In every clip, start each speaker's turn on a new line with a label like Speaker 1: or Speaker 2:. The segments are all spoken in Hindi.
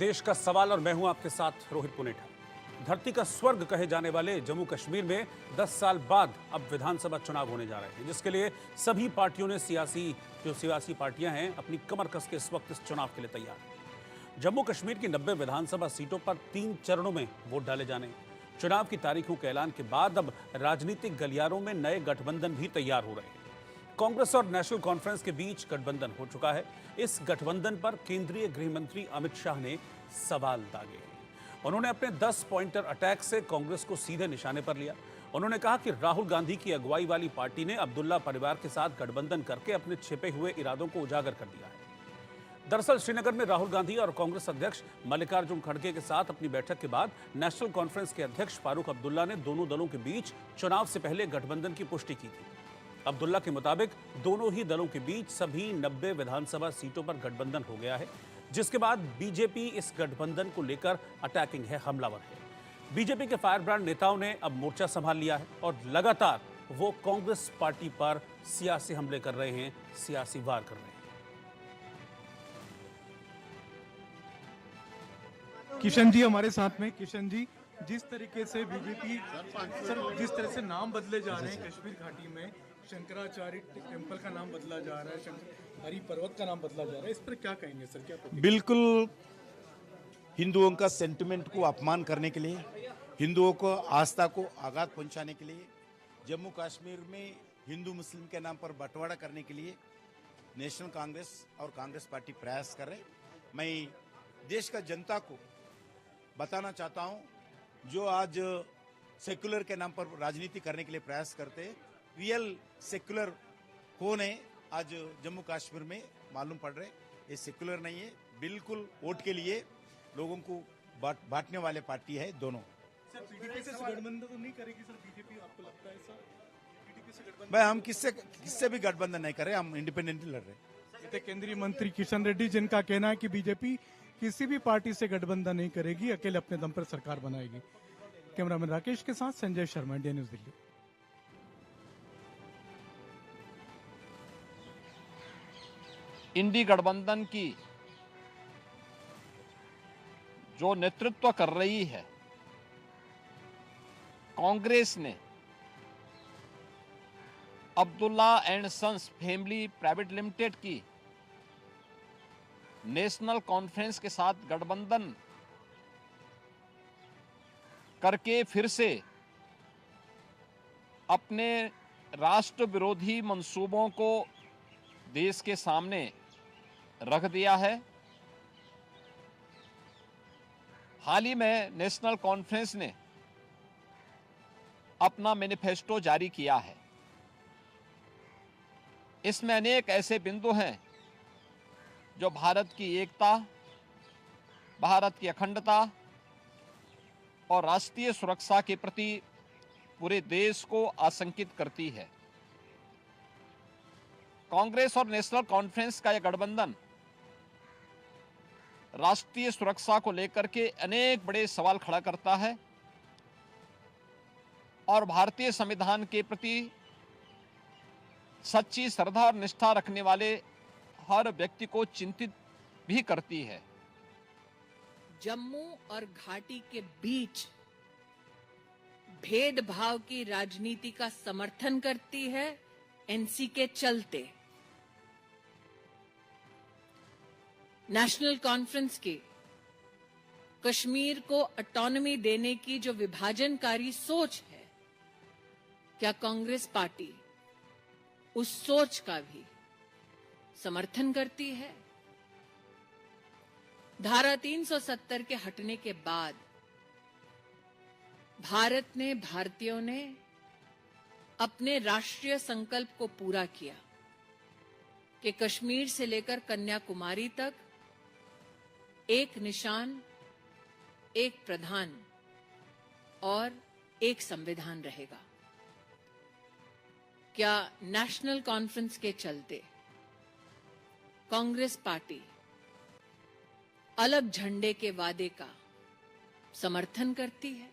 Speaker 1: देश का सवाल और मैं हूं आपके साथ रोहित पुनेठा। धरती का स्वर्ग कहे जाने वाले जम्मू कश्मीर में 10 साल बाद अब विधानसभा चुनाव होने जा रहे हैं, जिसके लिए सभी पार्टियों ने सियासी पार्टियां हैं अपनी कमर कस के इस वक्त इस चुनाव के लिए तैयार हैं। जम्मू कश्मीर की 90 विधानसभा सीटों पर 3 चरणों में वोट डाले जाने हैं। चुनाव की तारीखों के ऐलान के बाद अब राजनीतिक गलियारों में नए गठबंधन भी तैयार हो रहे हैं। कांग्रेस और नेशनल कॉन्फ्रेंस के बीच गठबंधन हो चुका है। इस गठबंधन पर केंद्रीय गृह मंत्री अमित शाह ने सवाल दागे हैं। उन्होंने अपने 10 पॉइंटर अटैक से कांग्रेस को सीधे निशाने पर लिया। उन्होंने कहा कि राहुल गांधी की अगुवाई वाली पार्टी ने अब्दुल्ला परिवार के साथ गठबंधन करके अपने छिपे हुए इरादों को उजागर कर दिया है। दरअसल श्रीनगर में राहुल गांधी और कांग्रेस अध्यक्ष मल्लिकार्जुन खड़गे के साथ अपनी बैठक के बाद नेशनल कॉन्फ्रेंस के अध्यक्ष फारूक अब्दुल्ला ने दोनों दलों के बीच चुनाव से पहले गठबंधन की पुष्टि की थी। अब्दुल्ला के मुताबिक दोनों ही दलों के बीच सभी 90 विधानसभा सीटों पर गठबंधन हो गया है, जिसके बाद बीजेपी इस गठबंधन को लेकर अटैकिंग है, हमलावर है। बीजेपी के फायर ब्रांड नेताओं ने अब मोर्चा संभाल लिया है और लगातार वो कांग्रेस पार्टी पर सियासी हमले कर रहे हैं, सियासी वार कर रहे हैं।
Speaker 2: किशन जी हमारे साथ में। किशन जी, जिस तरीके से बीजेपी सर जिस तरह से नाम बदले जा रहे हैं कश्मीर घाटी में, शंकराचार्य टेम्पल का नाम बदला जा रहा है, हरि पर्वत का नाम बदला जा रहा है, इस पर क्या कहेंगे सर? क्या
Speaker 3: बिल्कुल हिंदुओं का सेंटिमेंट को अपमान करने के लिए, हिंदुओं को आस्था को आघात पहुंचाने के लिए, जम्मू कश्मीर में हिंदू मुस्लिम के नाम पर बंटवारा करने के लिए नेशनल कांग्रेस और कांग्रेस पार्टी प्रयास कर रहे। मैं देश का जनता को बताना चाहता हूं, जो आज सेक्युलर के नाम पर राजनीति करने के लिए प्रयास करते हैं, रियल सेक्युलर कौन है आज जम्मू कश्मीर में मालूम पड़ रहे। ये सेक्युलर नहीं है, बिल्कुल वोट के लिए लोगों को बांटने वाले पार्टी है दोनों।
Speaker 2: सर पीडीपी से गठबंधन तो नहीं करेगी सर बीजेपी, आपको लगता है सर? पीडीपी से गठबंधन
Speaker 3: भाई हम किससे भी गठबंधन नहीं कर रहे, हम इंडिपेंडेंटली लड़ रहे।
Speaker 2: केंद्रीय मंत्री किशन रेड्डी, जिनका कहना है कि बीजेपी किसी भी पार्टी से गठबंधन नहीं करेगी, अकेले अपने दम पर सरकार बनाएगी। कैमरामैन राकेश के साथ संजय शर्मा, इंडिया न्यूज दिल्ली।
Speaker 4: इंडी गठबंधन की जो नेतृत्व कर रही है कांग्रेस ने, Abdullah and sons family private limited की नेशनल कॉन्फ्रेंस के साथ गठबंधन करके फिर से अपने राष्ट्र विरोधी मंसूबों को देश के सामने रख दिया है। हाल ही में नेशनल कॉन्फ्रेंस ने अपना मैनिफेस्टो जारी किया है। इसमें अनेक ऐसे बिंदु हैं जो भारत की एकता, भारत की अखंडता और राष्ट्रीय सुरक्षा के प्रति पूरे देश को आशंकित करती है। कांग्रेस और नेशनल कॉन्फ्रेंस का यह गठबंधन राष्ट्रीय सुरक्षा को लेकर के अनेक बड़े सवाल खड़ा करता है और भारतीय संविधान के प्रति सच्ची श्रद्धा और निष्ठा रखने वाले हर व्यक्ति को चिंतित भी करती है।
Speaker 5: जम्मू और घाटी के बीच भेदभाव की राजनीति का समर्थन करती है एनसी के चलते। नेशनल कॉन्फ्रेंस की कश्मीर को ऑटोनॉमी देने की जो विभाजनकारी सोच है, क्या कांग्रेस पार्टी उस सोच का भी समर्थन करती है? धारा 370 के हटने के बाद भारतीयों ने अपने राष्ट्रीय संकल्प को पूरा किया कि कश्मीर से लेकर कन्याकुमारी तक एक निशान, एक प्रधान और एक संविधान रहेगा। क्या नेशनल कॉन्फ्रेंस के चलते कांग्रेस पार्टी अलग झंडे के वादे का समर्थन करती है?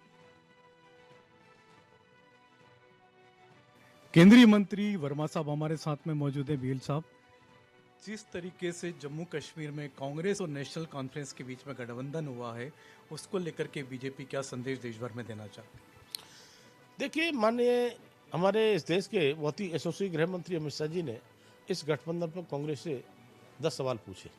Speaker 2: केंद्रीय मंत्री वर्मा साहब हमारे साथ में मौजूद है। बीएल साहब, जिस तरीके से जम्मू कश्मीर में कांग्रेस और नेशनल कॉन्फ्रेंस के बीच में गठबंधन हुआ है, उसको लेकर के बीजेपी क्या संदेश देश भर में देना चाहती है?
Speaker 6: देखिए, माननीय हमारे इस देश के बहुत ही यशस्वी गृह मंत्री अमित शाह जी ने इस गठबंधन पर कांग्रेस से 10 सवाल पूछे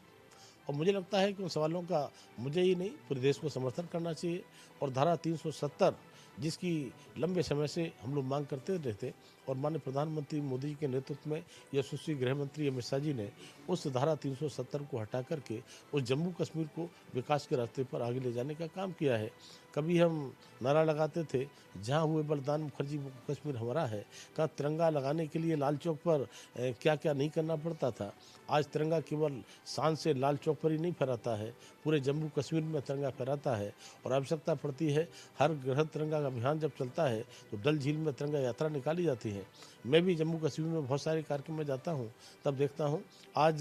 Speaker 6: और मुझे लगता है कि उन सवालों का मुझे ही नहीं पूरे देश को समर्थन करना चाहिए। और धारा 370 जिसकी लंबे समय से हम लोग मांग करते रहते और माननीय प्रधानमंत्री मोदी जी के नेतृत्व में यशस्वी गृह मंत्री अमित शाह जी ने उस धारा 370 को हटा करके उस जम्मू कश्मीर को विकास के रास्ते पर आगे ले जाने का काम किया है। कभी हम नारा लगाते थे, जहाँ हुए बलिदान मुखर्जी कश्मीर हमारा है, कहा तिरंगा लगाने के लिए लाल चौक पर क्या क्या नहीं करना पड़ता था। आज तिरंगा केवल शान से लाल चौक पर ही नहीं फहराता है, पूरे जम्मू कश्मीर में तिरंगा फहराता है और आवश्यकता पड़ती है हर घर तिरंगा अभियान जब चलता है तो डल झील में तिरंगा यात्रा निकाली जाती है। मैं भी जम्मू कश्मीर में बहुत सारे कार्यक्रम में जाता हूँ, तब देखता हूँ आज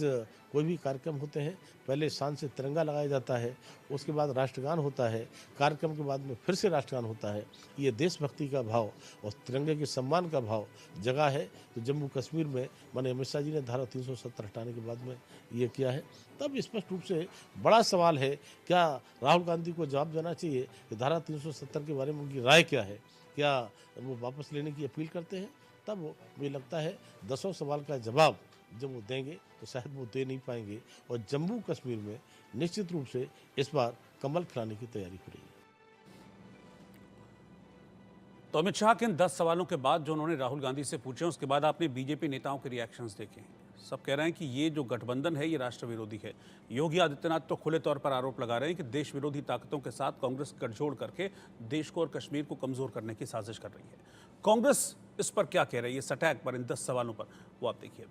Speaker 6: कोई भी कार्यक्रम होते हैं पहले शान से तिरंगा लगाया जाता है, उसके बाद राष्ट्रगान होता है, कार्यक्रम के बाद में फिर से राष्ट्रगान होता है। ये देशभक्ति का भाव और तिरंगे के सम्मान का भाव जगह है। तो जम्मू कश्मीर में माननीय अमित शाह जी ने धारा 370 हटाने के बाद में ये किया है। तब स्पष्ट रूप से बड़ा सवाल है, क्या राहुल गांधी को जवाब देना चाहिए कि धारा 370 के बारे में उनकी राय क्या है, क्या वो वापस लेने की अपील करते हैं। तब मुझे लगता है 10 सवाल का जवाब जब वो देंगे तो शायद वो दे नहीं पाएंगे और जम्मू कश्मीर में निश्चित रूप से इस बार कमल खिलाने की तैयारी हो रही है।
Speaker 1: तो अमित शाह के इन 10 सवालों के बाद जो उन्होंने राहुल गांधी से पूछे, उसके बाद आपने बीजेपी नेताओं के रिएक्शंस देखे। सब कह रहे हैं कि ये जो गठबंधन है ये राष्ट्र विरोधी है। योगी आदित्यनाथ तो खुले तौर पर आरोप लगा रहे हैं कि देश विरोधी ताकतों के साथ कांग्रेस गठजोड़ करके देश को और कश्मीर को कमजोर करने की साजिश कर रही है। कांग्रेस इस पर क्या कह रही है, इस अटैक पर, इन 10 सवालों पर, वो आप देखिए।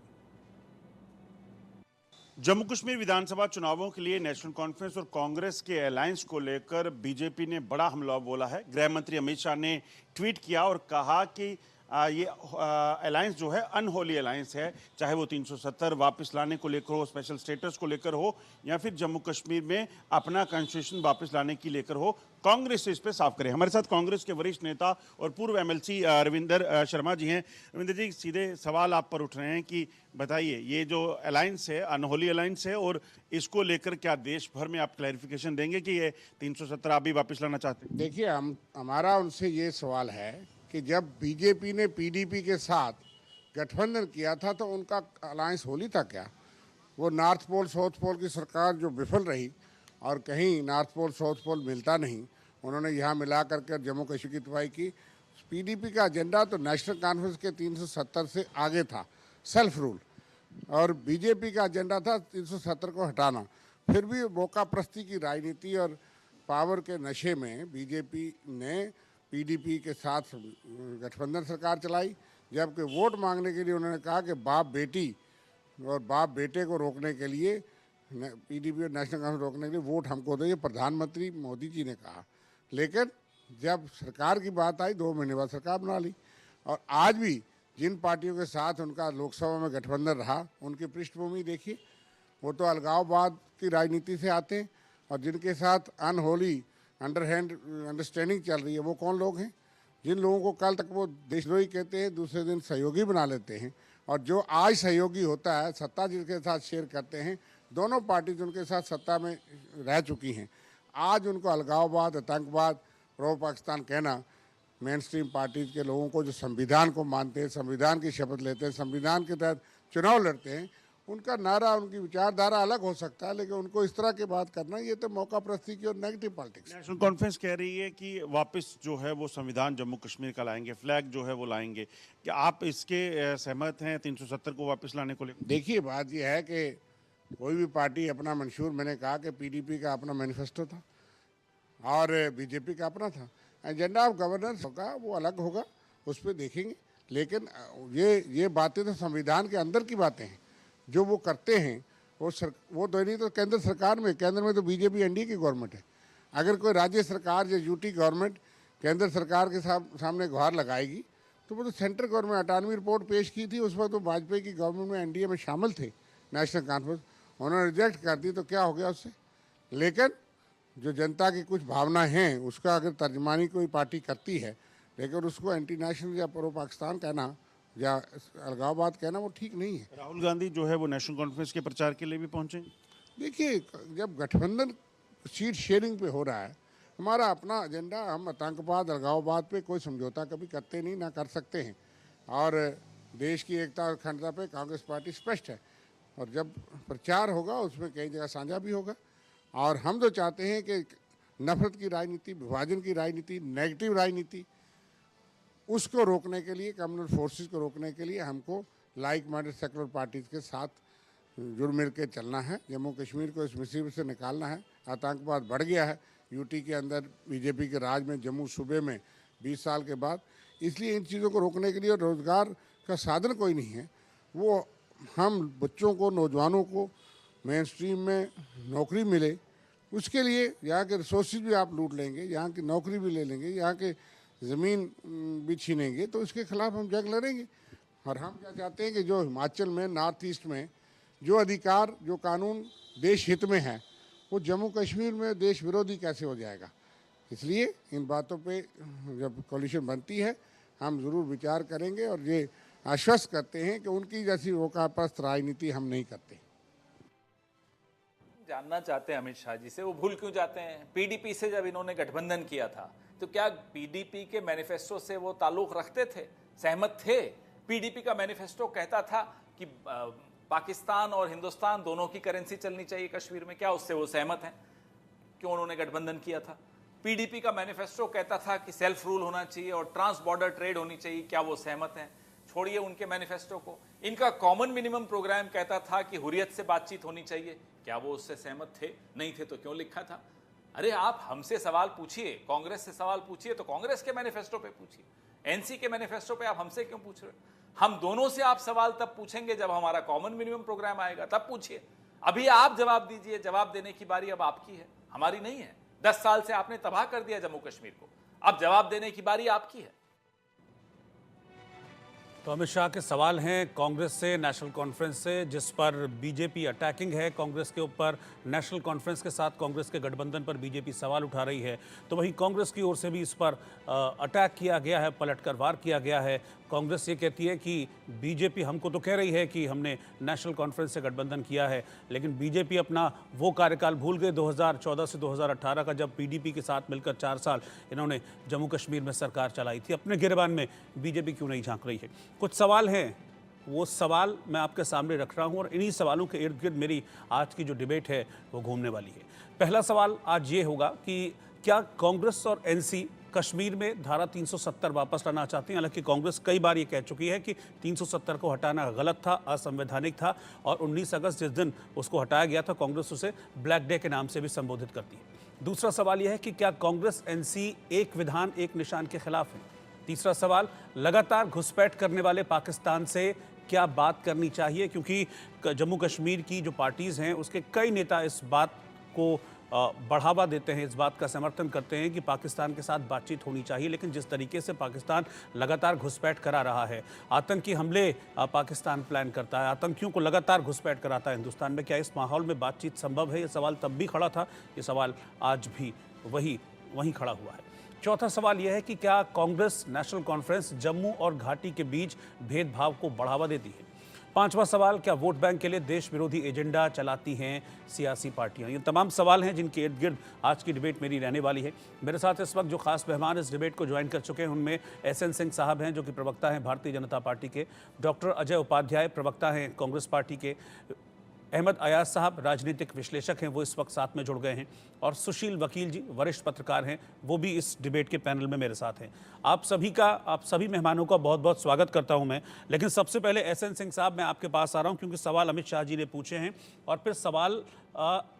Speaker 7: जम्मू कश्मीर विधानसभा चुनावों के लिए नेशनल कॉन्फ्रेंस और कांग्रेस के अलायंस को लेकर बीजेपी ने बड़ा हमला बोला है। गृह मंत्री अमित शाह ने ट्वीट किया और कहा कि ये अलायंस जो है अनहोली अलायंस है, चाहे वो 370 वापस लाने को लेकर हो, स्पेशल स्टेटस को लेकर हो, या फिर जम्मू कश्मीर में अपना कॉन्स्टिट्यूशन वापस लाने की लेकर हो। कांग्रेस से इस पर साफ करें। हमारे साथ कांग्रेस के वरिष्ठ नेता और पूर्व एमएलसी रविंदर शर्मा जी हैं। रविंदर जी, सीधे सवाल आप पर उठ रहे हैं कि बताइए, ये जो अलायंस है अनहोली अलायंस है और इसको लेकर क्या देश भर में आप क्लैरिफिकेशन देंगे कि ये 370 आप भी वापस लाना चाहते हैं?
Speaker 8: देखिए, हमारा उनसे ये सवाल है कि जब बीजेपी ने पीडीपी के साथ गठबंधन किया था तो उनका अलायंस होली था क्या? वो नॉर्थ पोल साउथ पोल की सरकार जो विफल रही और कहीं नॉर्थ पोल साउथ पोल मिलता नहीं, उन्होंने यहाँ मिला करके जम्मू कश्मीर की तबाही की। पीडीपी का एजेंडा तो नेशनल कॉन्फ्रेंस के 370 से आगे था, सेल्फ रूल, और बीजेपी का एजेंडा था 370 को हटाना। फिर भी मौका प्रस्ती की राजनीति और पावर के नशे में बीजेपी ने पीडीपी के साथ गठबंधन सरकार चलाई, जबकि वोट मांगने के लिए उन्होंने कहा कि बाप बेटी और बाप बेटे को रोकने के लिए, पीडीपी और नेशनल कॉन्फ्रेंस रोकने के लिए वोट हमको दो, ये प्रधानमंत्री मोदी जी ने कहा। लेकिन जब सरकार की बात आई 2 महीने बाद सरकार बना ली। और आज भी जिन पार्टियों के साथ उनका लोकसभा में गठबंधन रहा, उनकी पृष्ठभूमि देखिए, वो तो अलगाववाद की राजनीति से आते हैं। और जिनके साथ अनहोली अंडरहैंड अंडरस्टैंडिंग चल रही है, वो कौन लोग हैं? जिन लोगों को कल तक वो देशद्रोही कहते हैं, दूसरे दिन सहयोगी बना लेते हैं। और जो आज सहयोगी होता है, सत्ता जिनके साथ शेयर करते हैं, दोनों पार्टी उनके साथ सत्ता में रह चुकी हैं, आज उनको अलगाववाद, आतंकवाद, प्रो पाकिस्तान कहना, मेन स्ट्रीम पार्टीज के लोगों को जो संविधान को मानते हैं, संविधान की शपथ लेते हैं, संविधान के तहत चुनाव लड़ते हैं, उनका नारा, उनकी विचारधारा अलग हो सकता है, लेकिन उनको इस तरह की बात करना, ये तो मौका प्रस्ती की और नेगेटिव पॉलिटिक्स।
Speaker 7: नेशनल कॉन्फ्रेंस कह रही है कि वापस जो है वो संविधान जम्मू कश्मीर का लाएंगे, फ्लैग जो है वो लाएंगे। क्या आप इसके सहमत हैं 370 को वापस लाने को लेकर?
Speaker 8: देखिए, बात यह है कि कोई भी पार्टी अपना मंशूर, मैंने कहा कि पीडीपी का अपना मैनिफेस्टो था और बीजेपी का अपना था। एजेंडा ऑफ गवर्नेंस होगा, वो अलग होगा, उस पर देखेंगे। लेकिन ये बातें तो संविधान के अंदर की बातें हैं। जो वो करते हैं वो तो नहीं, तो केंद्र सरकार में, केंद्र में तो बीजेपी एनडीए की गवर्नमेंट है। अगर कोई राज्य सरकार या यूटी गवर्नमेंट केंद्र सरकार के सामने गुहार लगाएगी, तो वो तो सेंट्रल गवर्नमेंट अटानवी रिपोर्ट पेश की थी, उस वक्त तो वाजपेयी की गवर्नमेंट में एनडीए में शामिल थे नेशनल कॉन्फ्रेंस, उन्होंने रिजेक्ट कर दी, तो क्या हो गया उससे? लेकिन जो जनता की कुछ भावना हैं, उसका अगर तर्जमानी कोई पार्टी करती है, लेकिन उसको एंटी नेशनल या प्रो पाकिस्तान कहना, या अलगाववाद कहना वो ठीक नहीं है।
Speaker 7: राहुल गांधी जो है वो नेशनल कॉन्फ्रेंस के प्रचार के लिए भी पहुंचे।
Speaker 8: देखिए, जब गठबंधन सीट शेयरिंग पे हो रहा है, हमारा अपना एजेंडा, हम आतंकवाद अलगाववाद पे कोई समझौता कभी करते नहीं, ना कर सकते हैं। और देश की एकता और अखंडता पे कांग्रेस पार्टी स्पष्ट है। और जब प्रचार होगा उसमें कई जगह साझा भी होगा। और हम तो चाहते हैं कि नफरत की राजनीति, विभाजन की राजनीति, नेगेटिव राजनीति, उसको रोकने के लिए, कम्युनल फोर्सेस को रोकने के लिए हमको लाइक माइंडेड सेकुलर पार्टीज के साथ जुड़ मिल के चलना है। जम्मू कश्मीर को इस मुसीबत से निकालना है। आतंकवाद बढ़ गया है यूटी के अंदर, बीजेपी के राज में, जम्मू सूबे में 20 साल के बाद। इसलिए इन चीज़ों को रोकने के लिए रोज़गार का साधन कोई नहीं है। वो हम बच्चों को, नौजवानों को मेन स्ट्रीम में नौकरी मिले, उसके लिए यहाँ के रिसोर्सेज भी आप लूट लेंगे, यहाँ की नौकरी भी ले लेंगे, यहाँ के ज़मीन भी छीनेंगे, तो इसके खिलाफ हम जंग लड़ेंगे। और हम क्या चाहते हैं कि जो हिमाचल में, नॉर्थ ईस्ट में जो अधिकार, जो कानून देश हित में है, वो जम्मू कश्मीर में देश विरोधी कैसे हो जाएगा। इसलिए इन बातों पे जब कॉलिशन बनती है हम ज़रूर विचार करेंगे और ये आश्वस्त करते हैं कि उनकी जैसी वोकापस्त राजनीति हम नहीं करते।
Speaker 9: जानना चाहते हैं अमित शाह जी से, वो भूल क्यों जाते हैं? पीडीपी से जब इन्होंने गठबंधन किया था तो क्या पीडीपी के मैनिफेस्टो से वो ताल्लुक रखते थे, सहमत थे? पीडीपी का मैनिफेस्टो कहता था कि पाकिस्तान और हिंदुस्तान दोनों की करेंसी चलनी चाहिए कश्मीर में, क्या उससे वो सहमत हैं? क्यों उन्होंने गठबंधन किया था? पीडीपी का मैनिफेस्टो कहता था कि सेल्फ रूल होना चाहिए और ट्रांस बॉर्डर ट्रेड होनी चाहिए, क्या वो सहमत हैं? छोड़िए उनके मैनिफेस्टो को। इनका कॉमन मिनिमम प्रोग्राम कहता था कि हुर्रियत से बातचीत होनी चाहिए, क्या वो उससे सहमत थे? नहीं थे तो क्यों लिखा था? अरे आप हमसे सवाल पूछिए, कांग्रेस से सवाल पूछिए तो कांग्रेस के मैनिफेस्टो पे पूछिए, एनसी के मैनिफेस्टो पे आप हमसे क्यों पूछ रहे हो? हम दोनों से आप सवाल तब पूछेंगे जब हमारा कॉमन मिनिमम प्रोग्राम आएगा, तब पूछिए। अभी आप जवाब दीजिए, जवाब देने की बारी अब आपकी है, हमारी नहीं है। 10 साल से आपने तबाह कर दिया जम्मू कश्मीर को, अब जवाब देने की बारी आपकी है।
Speaker 1: तो अमित शाह के सवाल हैं कांग्रेस से, नेशनल कॉन्फ्रेंस से, जिस पर बीजेपी अटैकिंग है कांग्रेस के ऊपर। नेशनल कॉन्फ्रेंस के साथ कांग्रेस के गठबंधन पर बीजेपी सवाल उठा रही है, तो वहीं कांग्रेस की ओर से भी इस पर अटैक किया गया है, पलटकर वार किया गया है। कांग्रेस ये कहती है कि बीजेपी हमको तो कह रही है कि हमने नेशनल कॉन्फ्रेंस से गठबंधन किया है, लेकिन बीजेपी अपना वो कार्यकाल भूल गए 2014 से 2018 का, जब पीडीपी के साथ मिलकर 4 साल इन्होंने जम्मू कश्मीर में सरकार चलाई थी। अपने गिरबान में बीजेपी क्यों नहीं झांक रही है? कुछ सवाल हैं, वो सवाल मैं आपके सामने रख रहा हूं और इन्हीं सवालों के इर्द गिर्द मेरी आज की जो डिबेट है वो घूमने वाली है। पहला सवाल आज ये होगा कि क्या कांग्रेस और एनसी कश्मीर में धारा 370 वापस लाना चाहती हैं? हालांकि कांग्रेस कई बार ये कह चुकी है कि 370 को हटाना गलत था, असंवैधानिक था, और 19 अगस्त जिस दिन उसको हटाया गया था कांग्रेस उसे ब्लैक डे के नाम से भी संबोधित करती है। दूसरा सवाल यह है कि क्या कांग्रेस एनसी एक विधान एक निशान के खिलाफ है? तीसरा सवाल, लगातार घुसपैठ करने वाले पाकिस्तान से क्या बात करनी चाहिए? क्योंकि जम्मू कश्मीर की जो पार्टीज़ हैं उसके कई नेता इस बात को बढ़ावा देते हैं, इस बात का समर्थन करते हैं कि पाकिस्तान के साथ बातचीत होनी चाहिए, लेकिन जिस तरीके से पाकिस्तान लगातार घुसपैठ करा रहा है, आतंकी हमले पाकिस्तान प्लान करता है, आतंकियों को लगातार घुसपैठ कराता है हिंदुस्तान में, क्या इस माहौल में बातचीत संभव है? ये सवाल तब भी खड़ा था, ये सवाल आज भी वहीं खड़ा हुआ है। चौथा सवाल यह है कि क्या कांग्रेस नेशनल कॉन्फ्रेंस जम्मू और घाटी के बीच भेदभाव को बढ़ावा देती है? पांचवा सवाल, क्या वोट बैंक के लिए देश विरोधी एजेंडा चलाती हैं सियासी पार्टियां? ये तमाम सवाल हैं जिनके इर्द गिर्द आज की डिबेट मेरी रहने वाली है। मेरे साथ इस वक्त जो खास मेहमान इस डिबेट को ज्वाइन कर चुके हैं उनमें एसएन सिंह साहब हैं, जो कि प्रवक्ता हैं भारतीय जनता पार्टी के, डॉक्टर अजय उपाध्याय प्रवक्ता हैं कांग्रेस पार्टी के, अहमद अयाज साहब राजनीतिक विश्लेषक हैं, वो इस वक्त साथ में जुड़ गए हैं, और सुशील वकील जी वरिष्ठ पत्रकार हैं, वो भी इस डिबेट के पैनल में मेरे साथ हैं। आप सभी मेहमानों का बहुत बहुत स्वागत करता हूं मैं। लेकिन सबसे पहले एसएन सिंह साहब, मैं आपके पास आ रहा हूं क्योंकि सवाल अमित शाह जी ने पूछे हैं, और फिर सवाल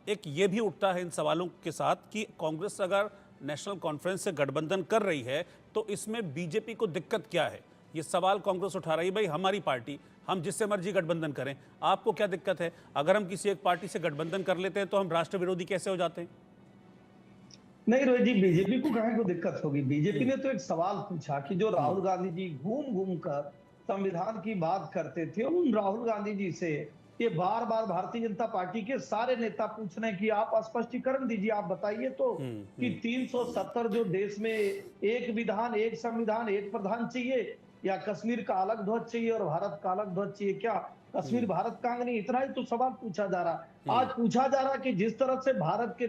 Speaker 1: एक ये भी उठता है इन सवालों के साथ कि कांग्रेस अगर नेशनल कॉन्फ्रेंस से गठबंधन कर रही है तो इसमें बीजेपी को दिक्कत क्या है? ये सवाल कांग्रेस उठा रही है, भाई हमारी पार्टी, हम जिससे मर्जी गठबंधन करें, आपको क्या दिक्कत है? अगर हम किसी एक पार्टी से गठबंधन कर लेते हैं तो हम राष्ट्र विरोधी कैसे हो जाते हैं?
Speaker 10: नहीं रोहित जी, बीजेपी को कहाँ को दिक्कत होगी? बीजेपी ने तो एक सवाल पूछा कि जो राहुल गांधी जी घूम घूम कर संविधान की बात करते थे, उन राहुल गांधी जी से ये बार बार भारतीय जनता पार्टी के सारे नेता पूछ रहे हैं कि आप स्पष्टीकरण दीजिए, आप बताइए तो कि 370 जो देश में एक विधान, एक संविधान, एक प्रधान चाहिए, या कश्मीर का अलग ध्वज चाहिए और भारत का अलग ध्वज चाहिए? क्या कश्मीर भारत का अंग नहीं? इतना ही तो सवाल पूछा जा रहा है। आज पूछा जा रहा है कि जिस तरह से भारत के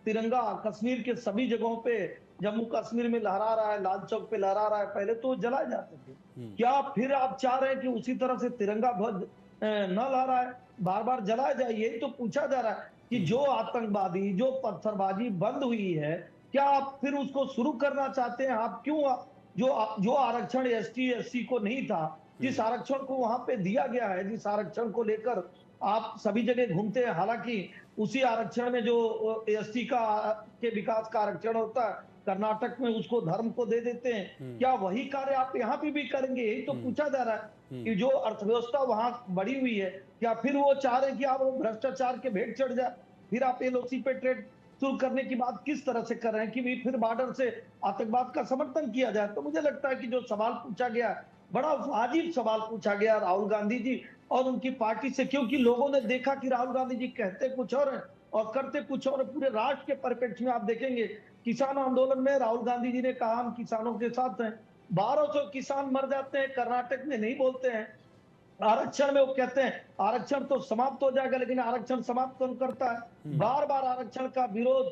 Speaker 10: तिरंगा कश्मीर के सभी जगहों पे, जम्मू कश्मीर में लहरा रहा है, लाल चौक पे लहरा रहा है, पहले तो जलाए जाते थे, क्या फिर आप चाह रहे हैं कि उसी तरह से तिरंगा ध्वज न लहराए, बार बार जलाया जाए? यही तो पूछा जा रहा है कि जो आतंकवादी, जो पत्थरबाजी बंद हुई है, क्या आप फिर उसको शुरू करना चाहते हैं? आप क्यों जो आरक्षण एसटी एससी को नहीं था, जिस आरक्षण को वहां पे दिया गया है, जिस आरक्षण को लेकर आप सभी जगह घूमते हैं, हालांकि उसी आरक्षण में जो एसटी के विकास का आरक्षण होता है, कर्नाटक में उसको धर्म को दे देते हैं, क्या वही कार्य आप यहाँ पे भी करेंगे? यही तो पूछा जा रहा है कि जो अर्थव्यवस्था वहां बढ़ी हुई है, क्या फिर वो चाह रहे कि आप वो भ्रष्टाचार के भेंट चढ़ जाए, फिर आप एलओसी पे ट्रेड शुरू करने की बात किस तरह से कर रहे हैं कि भी फिर बॉर्डर से आतंकवाद का समर्थन किया जाए? तो मुझे लगता है कि जो सवाल पूछा गया, बड़ा वाजिब सवाल पूछा गया राहुल गांधी जी और उनकी पार्टी से, क्योंकि लोगों ने देखा कि राहुल गांधी जी कहते कुछ और हैं और करते कुछ और। पूरे राष्ट्र के परिप्रेक्ष्य में आप देखेंगे, किसान आंदोलन में राहुल गांधी जी ने कहा हम किसानों के साथ हैं, 1200 किसान मर जाते हैं, कर्नाटक में नहीं बोलते हैं। आरक्षण में वो कहते हैं आरक्षण तो समाप्त हो जाएगा, लेकिन आरक्षण समाप्त कौन करता है? बार बार आरक्षण का विरोध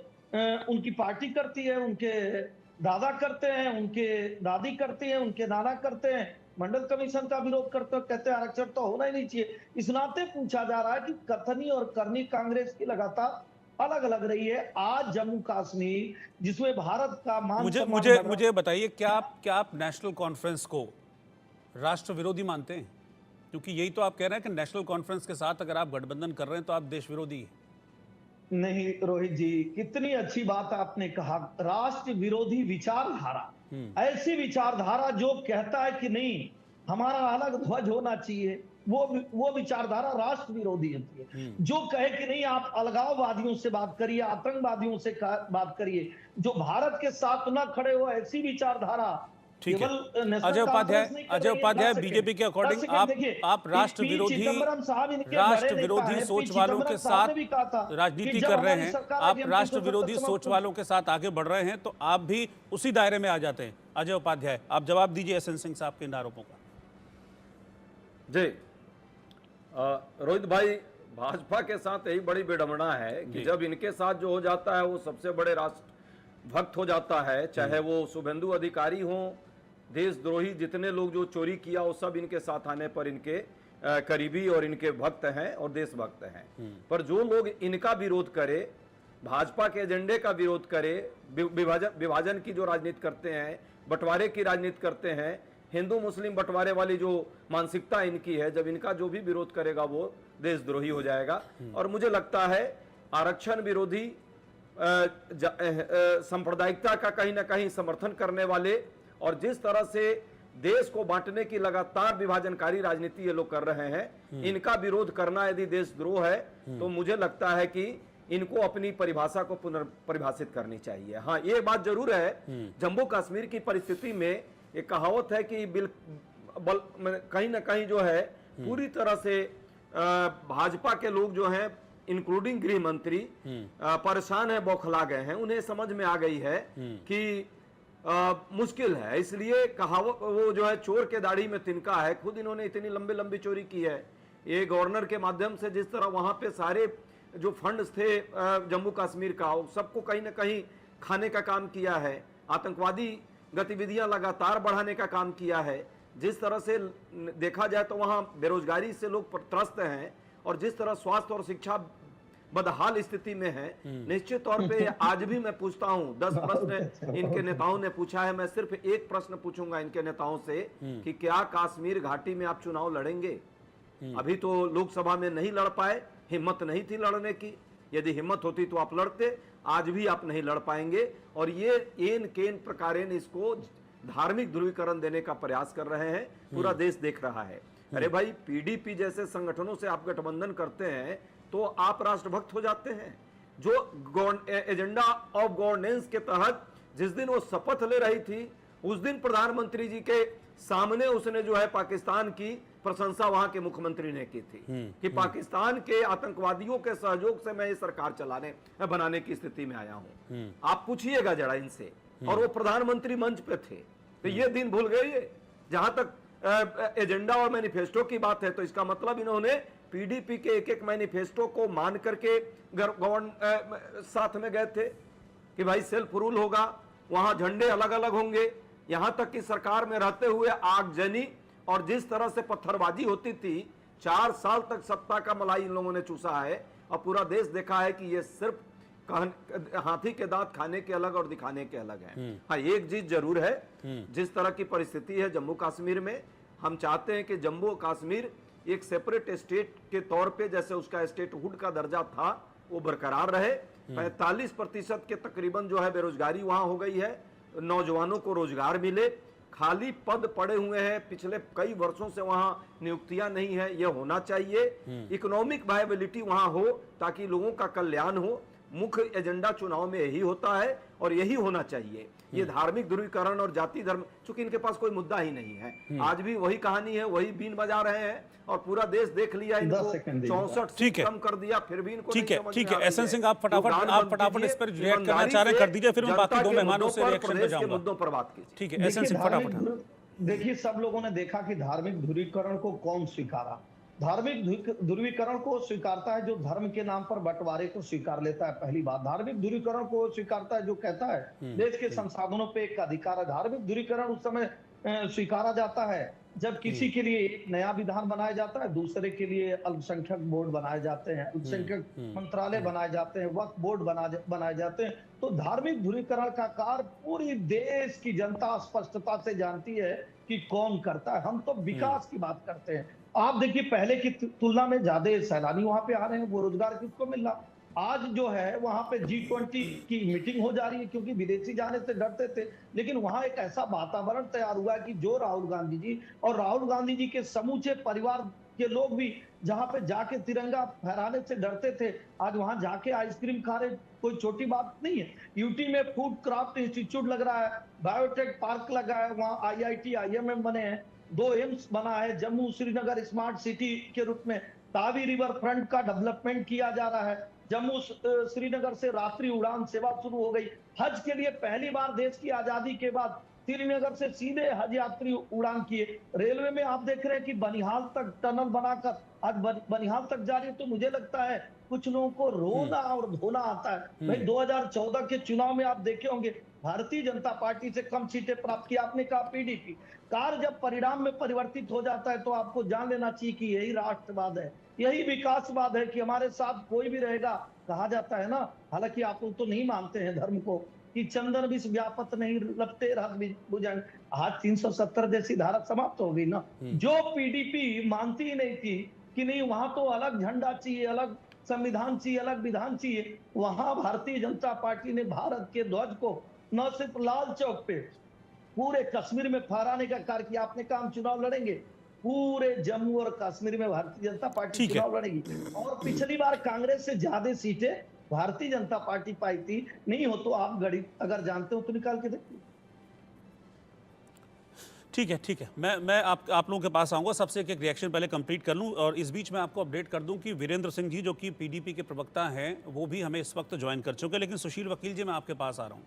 Speaker 10: उनकी पार्टी करती है, उनके दादा करते हैं, उनके दादी करती है, उनके नाना करते हैं, मंडल कमीशन का विरोध करते हैं, कहते हैं आरक्षण तो होना ही नहीं चाहिए। इस नाते पूछा जा रहा है कि कथनी और करनी कांग्रेस की लगातार अलग अलग रही है। आज जम्मू कश्मीर जिसमें भारत का मान
Speaker 1: मुझे बताइए, क्या आप नेशनल कॉन्फ्रेंस को राष्ट्र विरोधी मानते हैं? क्योंकि यही तो आप कह रहे हैं कि नेशनल कॉन्फ्रेंस के साथ अगर आप गठबंधन कर रहे हैं तो आप देश विरोधी हैं।
Speaker 10: नहीं रोहित जी, कितनी अच्छी बात आपने कहा, राष्ट्र विरोधी विचारधारा, ऐसी विचारधारा जो कहता है कि नहीं हमारा अलग ध्वज होना चाहिए, वो विचारधारा राष्ट्र विरोधी होती है। जो कहे कि नहीं आप अलगाववादियों से बात करिए, आतंकवादियों से बात करिए, जो भारत के साथ ना खड़े हो, ऐसी विचारधारा।
Speaker 1: ठीक है, अजय उपाध्याय बीजेपी के अकॉर्डिंग आप राष्ट्र विरोधी सोच वालों के साथ राजनीति कर रहे हैं, आप राष्ट्र विरोधी सोच वालों के साथ आगे बढ़ रहे हैं, तो आप भी उसी दायरे में आ जाते हैं। अजय उपाध्याय, आप जवाब दीजिए एसएन सिंह साहब के इन आरोपों का।
Speaker 11: जी रोहित भाई, भाजपा के साथ यही बड़ी विडंबना है कि जब इनके साथ जो हो जाता है वो सबसे बड़े राष्ट्र भक्त हो जाता है, चाहे वो शुभेंदु अधिकारी हों, देशद्रोही जितने लोग जो चोरी किया वो सब इनके साथ आने पर इनके करीबी और इनके भक्त हैं और देशभक्त हैं। पर जो लोग इनका विरोध करे, भाजपा के एजेंडे का विरोध करे, विभाजन की जो राजनीति करते हैं, बंटवारे की राजनीति करते हैं, हिंदू मुस्लिम बंटवारे वाली जो मानसिकता इनकी है, जब इनका जो भी विरोध करेगा वो देशद्रोही हो जाएगा। और मुझे लगता है आरक्षण विरोधी सांप्रदायिकता का कहीं ना कहीं समर्थन करने वाले और जिस तरह से देश को बांटने की लगातार विभाजनकारी राजनीति ये लोग कर रहे हैं, इनका विरोध करना यदि देशद्रोह है तो मुझे लगता है कि इनको अपनी परिभाषा को पुनर्परिभाषित करनी चाहिए। हाँ, ये बात जरूर है, जम्मू कश्मीर की परिस्थिति में एक कहावत है कि कहीं ना कहीं जो है पूरी तरह से भाजपा के लोग जो हैं इंक्लूडिंग गृह मंत्री परेशान है, बौखला गए हैं। उन्हें समझ में आ गई है कि मुश्किल है, इसलिए कहावत वो जो है चोर के दाढ़ी में तिनका है। खुद इन्होंने इतनी लंबी लंबी चोरी की है, ये गवर्नर के माध्यम से जिस तरह वहां पे सारे जो फंड्स थे जम्मू कश्मीर का, सबको कहीं ना कहीं खाने का काम किया है, आतंकवादी गतिविधियां लगातार बढ़ाने का काम किया है। जिस तरह से देखा जाए तो वहां बेरोजगारी से लोग त्रस्त हैं और जिस तरह स्वास्थ्य और शिक्षा बदहाल स्थिति में है, निश्चित तौर पे आज भी मैं पूछता हूं, 10 प्रश्न इनके नेताओं ने पूछा है, मैं सिर्फ एक प्रश्न पूछूंगा इनके नेताओं से कि क्या कश्मीर घाटी में आप चुनाव लड़ेंगे? अभी तो लोकसभा में नहीं लड़ पाए, हिम्मत नहीं थी लड़ने की, यदि हिम्मत होती तो आप लड़ते, आज भी आप नहीं लड़ पाएंगे। और ये एन केन प्रकारेण इसको धार्मिक ध्रुवीकरण देने का प्रयास कर रहे हैं, पूरा देश देख रहा है। अरे भाई, पीडीपी जैसे संगठनों से आप गठबंधन करते हैं तो आप राष्ट्रभक्त हो जाते हैं। जो एजेंडा ऑफ गवर्नेंस के तहत जिस दिन वो शपथ ले रही थी, उस दिन प्रधानमंत्री जी के सामने उसने जो है पाकिस्तान की प्रशंसा वहां के मुख्यमंत्री ने की थी कि पाकिस्तान के आतंकवादियों के सहयोग से मैं ये सरकार बनाने की स्थिति में आया हूं। आप पूछिएगा जरा इनसे, और वो प्रधानमंत्री मंच पे थे, तो ये दिन भूल गए जहां तक एजेंडा और मैनिफेस्टो की बात है तो इसका मतलब इन्होंने पीडीपी के एक एक मैनिफेस्टो को मान करके साथ में गए थे कि भाई सेल्फ रूल होगा, वहां झंडे अलग अलग होंगे। यहां तक कि सरकार में रहते हुए आगजनी और जिस तरह से पत्थरबाजी होती थी, 4 साल तक सत्ता का मलाई इन लोगों ने चूसा है और पूरा देश देखा है कि ये सिर्फ हाथी के दांत खाने के अलग और दिखाने के अलग है। हाँ, एक चीज जरूर है, जिस तरह की परिस्थिति है जम्मू कश्मीर में, हम चाहते हैं कि जम्मू कश्मीर एक सेपरेट स्टेट के तौर पे जैसे उसका स्टेटहुड का दर्जा था वो बरकरार रहे। 45% के तकरीबन जो है बेरोजगारी वहां हो गई है, नौजवानों को रोजगार मिले, खाली पद पड़े हुए हैं, पिछले कई वर्षों से वहां नियुक्तियां नहीं है, ये होना चाहिए। इकोनॉमिक वायबिलिटी वहां हो ताकि लोगों का कल्याण हो। मुख्य एजेंडा चुनाव में यही होता है और यही होना चाहिए। ये धार्मिक ध्रुवीकरण और जाति धर्म, चूंकि इनके पास कोई मुद्दा ही नहीं है, आज भी वही कहानी है, वही बीन बजा रहे हैं और पूरा देश देख लिया इनको। 64 सीट कम कर दिया, फिर भी इनको
Speaker 1: ठीक है एसएन सिंह, आप फटाफट इस पर रिएक्ट करना चाह रहे हैं, कर दीजिए, फिर मैं बाकी 2 मेहमानों से रिएक्शन पे जाऊंगा।
Speaker 11: मुद्दों पर बात कीजिए।
Speaker 1: ठीक है एसएन सिंह, फटाफट।
Speaker 10: देखिए, सब लोगों ने देखा कि धार्मिक ध्रुवीकरण को कौन स्वीकारा। धार्मिक ध्रुवीकरण को स्वीकारता है जो धर्म के नाम पर बंटवारे को स्वीकार लेता है, पहली बात। धार्मिक ध्रुवीकरण को स्वीकारता है जो कहता है देश के संसाधनों पे एक अधिकार है। धार्मिक ध्रुवीकरण उस समय स्वीकारा जाता है जब किसी के लिए एक नया विधान बनाया जाता है, दूसरे के लिए अल्पसंख्यक बोर्ड बनाए जाते हैं, अल्पसंख्यक मंत्रालय बनाए जाते हैं, वक्फ बोर्ड बनाए जाते हैं। तो धार्मिक ध्रुवीकरण का कार्य पूरी देश की जनता स्पष्टता से जानती है कि कौन करता है। हम तो विकास की बात करते हैं। आप देखिए, पहले की तुलना में ज्यादा सैलानी वहां पे आ रहे हैं, वो रोजगार किसको मिल रहा। आज जो है वहां पे G20 की मीटिंग हो जा रही है, क्योंकि विदेशी जाने से डरते थे, लेकिन वहां एक ऐसा वातावरण तैयार हुआ है कि जो राहुल गांधी जी और राहुल गांधी जी के समूचे परिवार के लोग भी जहां पे जाके तिरंगा फहराने से डरते थे, आज वहां जाके आइसक्रीम खा रहे, कोई छोटी बात नहीं है। यूटी में फूड क्राफ्ट इंस्टीट्यूट लग रहा है, बायोटेक पार्क लगा है, वहां IIT IIM बने हैं, 2 एम्स बना है, जम्मू श्रीनगर स्मार्ट सिटी के रूप में तावी रिवर फ्रंट का डेवलपमेंट किया जा रहा है, जम्मू श्रीनगर से रात्रि उड़ान सेवा शुरू हो गई। हज के लिए पहली बार देश की आजादी के बाद श्रीनगर से सीधे हज यात्री उड़ान किए। रेलवे में आप देख रहे हैं कि बनिहाल तक टनल बनाकर आज बनिहाल तक जा रही है। तो मुझे लगता है कुछ लोगों को रोना और धोना आता है। भाई 2014 के चुनाव में आप देखे होंगे, भारतीय जनता पार्टी से कम सीटें प्राप्त की, आपने कहा PDP। कार्य जब परिणाम में परिवर्तित हो जाता है तो आपको जान लेना चाहिए कि यही राष्ट्रवाद है, यही विकासवाद है कि हमारे साथ कोई भी रहेगा। कहा जाता है ना, हालांकि आप तो नहीं मानते हैं धर्म को, कि चंदन विष व्यापत नहीं लपटे रह भुजंग। आज 370 जैसी धारा समाप्त हो गई ना। जो PDP मानती ही नहीं थी कि नहीं वहां तो अलग झंडा चाहिए, अलग संविधान चाहिए, अलग विधान चाहिए, वहां भारतीय जनता पार्टी ने भारत के ध्वज को न सिर्फ लाल चौक पे पूरे कश्मीर में फहराने का कार्य किया। आपने कहा हम चुनाव लड़ेंगे, पूरे जम्मू और कश्मीर में भारतीय जनता पार्टी चुनाव लड़ेगी। और पिछली बार कांग्रेस से ज्यादा सीटें भारतीय जनता पार्टी पाई थी। नहीं हो तो आप गणित अगर जानते हो तो निकाल के देखिए।
Speaker 1: ठीक है मैं आप लोगों के पास आऊंगा। सबसे एक रिएक्शन पहले कंप्लीट कर लूं और इस बीच में आपको अपडेट कर दूं कि वीरेंद्र सिंह जी जो कि PDP के प्रवक्ता हैं वो भी हमें इस वक्त ज्वाइन कर चुके हैं। लेकिन सुशील वकील जी, मैं आपके पास आ रहा हूं।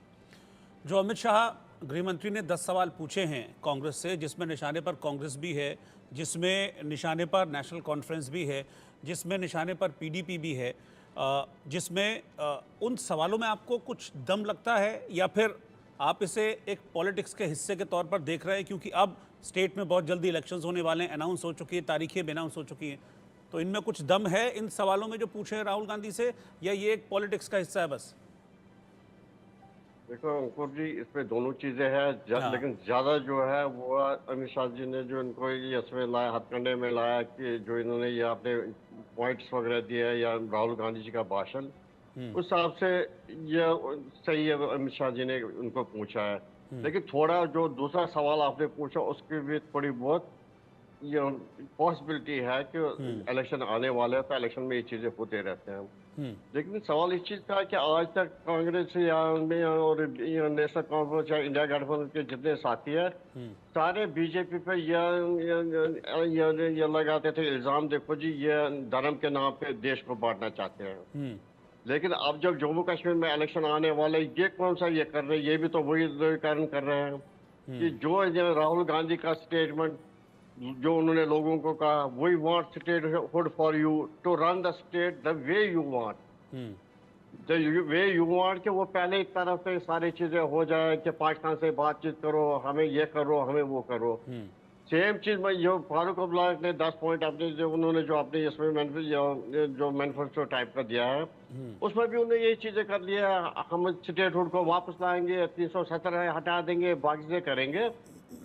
Speaker 1: जो अमित शाह गृह मंत्री ने 10 सवाल पूछे हैं कांग्रेस से, जिसमें निशाने पर कांग्रेस भी है, जिसमें निशाने पर नेशनल कॉन्फ्रेंस भी है, जिसमें निशाने पर PDP भी है, जिसमें उन सवालों में आपको कुछ दम लगता है या फिर आप इसे एक पॉलिटिक्स के हिस्से के तौर पर देख रहे हैं? क्योंकि अब स्टेट में बहुत जल्दी इलेक्शंस होने वाले हैं, अनाउंस हो चुकी है, तारीखें भी अनाउंस हो चुकी हैं, तो इनमें कुछ दम है इन सवालों में जो पूछे हैं राहुल गांधी से, या ये एक पॉलिटिक्स का हिस्सा है बस?
Speaker 12: देखो अंकुर जी, इसमें दोनों चीजें हैं, लेकिन ज्यादा जो है वो अमित शाह जी ने जो इनको ये इसमें लाया, हथकंडे में लाया कि जो इन्होंने ये अपने पॉइंट्स वगैरह दिए या राहुल गांधी जी का भाषण, उस हिसाब से ये सही है, अमित शाह जी ने उनको पूछा है। लेकिन थोड़ा जो दूसरा सवाल आपने पूछा उसकी भी थोड़ी बहुत ये पॉसिबिलिटी है कि इलेक्शन आने वाले हैं तो इलेक्शन में ये चीजें होते रहते हैं। लेकिन सवाल इस चीज का है कि आज तक कांग्रेस और नेशनल कॉन्फ्रेंस या इंडिया गठबंधन के जितने साथी हैं सारे बीजेपी पे ये लगाते थे इल्जाम, देखो जी ये धर्म के नाम पे देश को बांटना चाहते हैं। लेकिन अब जब जम्मू कश्मीर में इलेक्शन आने वाले, ये कौन सा ये कर रहे हैं? ये भी तो वही ध्रुवीकरण कर रहे हैं। कि जो राहुल गांधी का स्टेटमेंट जो उन्होंने लोगों को कहा, we want statehood for you to run the state the way you want, the way you want, कि वो पहले एक तरफ से सारी चीजें हो जाए कि पाकिस्तान से बातचीत करो, हमें ये करो, हमें वो करो। सेम चीज में जो फारूक अब्दुल्ला ने 10 पॉइंट अपने जो उन्होंने जो अपने इसमें जो मैनिफेस्टो टाइप का दिया है, उसमें भी उन्होंने यही चीजें कर लिया है। हम स्टेटहुड को वापस लाएंगे, 370 हटा देंगे, बाकी चीजें करेंगे।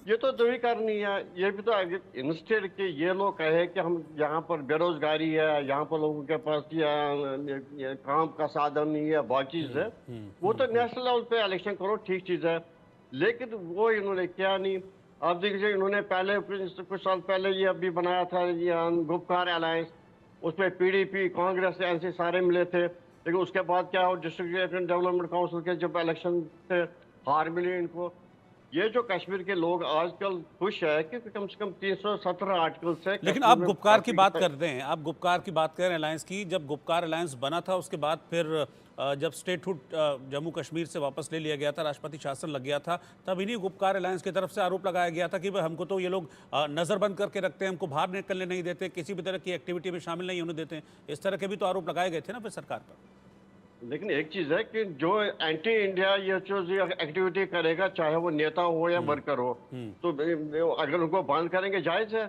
Speaker 12: ये तो ही करनी है। ये भी तो इंस्टेड के ये लोग कहे कि हम यहाँ पर बेरोजगारी है, यहाँ पर लोगों के पास ये काम का साधन नहीं है, बाकी चीज है, वो तो नेशनल लेवल पे इलेक्शन करो, ठीक चीज है, लेकिन वो इन्होंने किया नहीं। अब देखिए, इन्होंने पहले कुछ साल पहले ये अभी बनाया था गुपकार अलायंस, उसमें पीडीपी, कांग्रेस, एनसी सारे मिले थे, लेकिन उसके बाद क्या हो, डिस्ट्रिक्ट डेवलपमेंट काउंसिल के जब इलेक्शन थे, हार मिली इनको। ये जो कश्मीर के लोग आजकल खुश है कि कम से कम 317 आर्टिकल से,
Speaker 1: लेकिन आप गुपकार की बात करते हैं, आप गुपकार की बात करें अलायंस की। जब गुपकार अलायंस बना था उसके बाद फिर जब स्टेटहुड जम्मू कश्मीर से वापस ले लिया गया था, राष्ट्रपति शासन लग गया था, तब इन्हीं गुपकार अलायंस की तरफ से आरोप लगाया गया था कि भाई हमको तो ये लोग नज़रबंद करके रखते हैं, हमको बाहर निकलने नहीं देते, किसी भी तरह की एक्टिविटी में शामिल नहीं होने देते हैं। इस तरह के भी तो आरोप लगाए गए थे ना फिर सरकार पर।
Speaker 12: लेकिन एक चीज है कि जो एंटी इंडिया ये जो एक्टिविटी करेगा, चाहे वो नेता हो या वर्कर हो, तो अगर उनको बंद करेंगे जायज है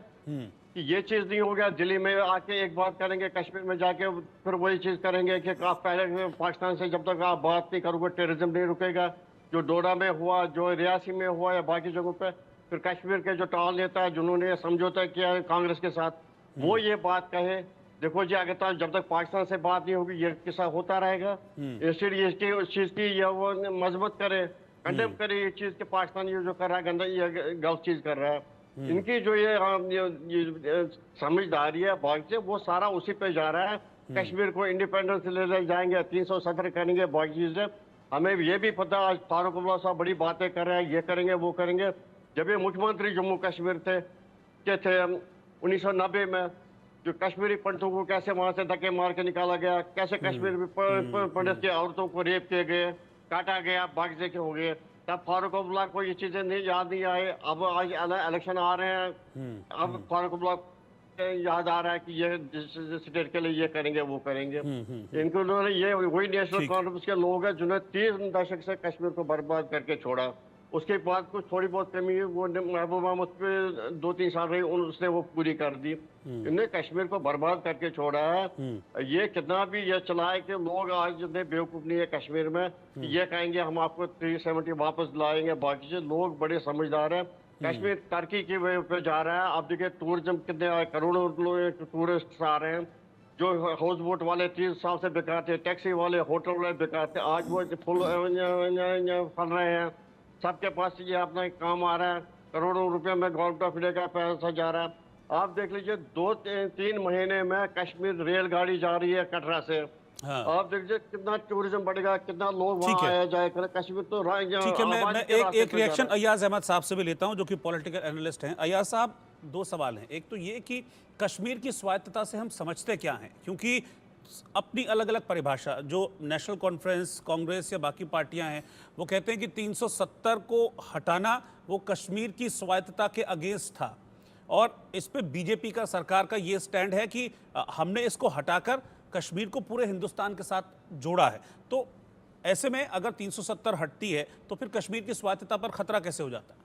Speaker 12: कि ये चीज नहीं हो गया। दिल्ली में आके एक बात करेंगे, कश्मीर में जाके फिर वही चीज करेंगे कि आप पहले पाकिस्तान से जब तक आप बात नहीं करोगे टेररिज्म नहीं रुकेगा। जो डोडा में हुआ, जो रियासी में हुआ या बाकी जगहों पे, फिर कश्मीर के जो टॉल नेता जिन्होंने समझौता किया कांग्रेस के साथ, वो ये बात कहे, देखो जी अगर तक जब तक पाकिस्तान से बात नहीं होगी ये किस्सा होता रहेगा। इसलिए इसकी उस चीज की या वो मजबूत करे, कंडेम करे ये चीज कि पाकिस्तान ये जो कर रहा है गंदा, ये गलत चीज कर रहा है। इनकी जो ये समझदारी है बाकी से, वो सारा उसी पे जा रहा है। कश्मीर को इंडिपेंडेंस ले जाएंगे, 370 करेंगे, बाकी चीजें। हमें ये भी पता, आज फारूक अब्दुल्ला साहब बड़ी बातें कर रहे हैं, ये करेंगे वो करेंगे। जब ये मुख्यमंत्री जम्मू कश्मीर थे 1990 में, जो कश्मीरी पंडितों को कैसे वहां से धक्के मार के निकाला गया, कैसे कश्मीर में पंडित की औरतों को रेप किए गए, काटा गया, बागजे के हो गए, तब फारूक अब्दुल्ला को ये चीजें नहीं याद नहीं आए। अब आज इलेक्शन आ रहे हैं, अब फारूक अब्दुल्ला याद आ रहा है कि ये स्टेट के लिए ये करेंगे वो करेंगे। इनको उन्होंने ये वही नेशनल कॉन्फ्रेंस के लोग हैं जिन्होंने 30 दशक से कश्मीर को बर्बाद करके छोड़ा। उसके बाद कुछ थोड़ी बहुत कमी है, वो महबूबा मुफ्ती पे 2-3 साल रही, उसने वो पूरी कर दी। इन्हें कश्मीर को बर्बाद करके छोड़ा है। ये कितना भी ये चलाए कि लोग आज जितने बेवकूफ नहीं है कश्मीर में, ये कहेंगे हम आपको 370 वापस लाएंगे, बाकी से लोग बड़े समझदार हैं। कश्मीर तरक्की की वे पे जा रहा है। अब देखिए टूरिज्म कितने आए, करोड़ों लोग टूरिस्ट आ रहे हैं। जो हाउस बोट वाले 3 साल से बेकार थे, टैक्सी वाले, होटल वाले बेकार थे, आज वो फुल फल रहे हैं। सबके पास ये अपना काम आ रहा है, करोड़ों रुपए में गवर्नमेंट ऑफ इंडिया का पैसा जा रहा है। आप देख लीजिए 2-3 महीने में कश्मीर रेलगाड़ी जा रही है कटरा से। हाँ। आप देख लीजिए कितना टूरिज्म बढ़ेगा, कितना लोग वहाँ आया जाएगा। कश्मीर तो
Speaker 1: ठीक है, मैं एक रिएक्शन अय्याज अहमद साहब से भी लेता हूँ जो कि पॉलिटिकल एनालिस्ट हैं। अय्याज साहब, 2 सवाल हैं। एक तो ये कि कश्मीर की स्वायत्तता से हम समझते क्या हैं, क्योंकि अपनी अलग अलग परिभाषा, जो नेशनल कॉन्फ्रेंस, कांग्रेस या बाकी पार्टियां हैं, वो कहते हैं कि 370 को हटाना वो कश्मीर की स्वायत्तता के अगेंस्ट था, और इस पे बीजेपी का, सरकार का ये स्टैंड है कि हमने इसको हटाकर कश्मीर को पूरे हिंदुस्तान के साथ जोड़ा है। तो ऐसे में अगर 370 हटती है तो फिर कश्मीर की स्वायत्तता पर खतरा कैसे हो जाता है?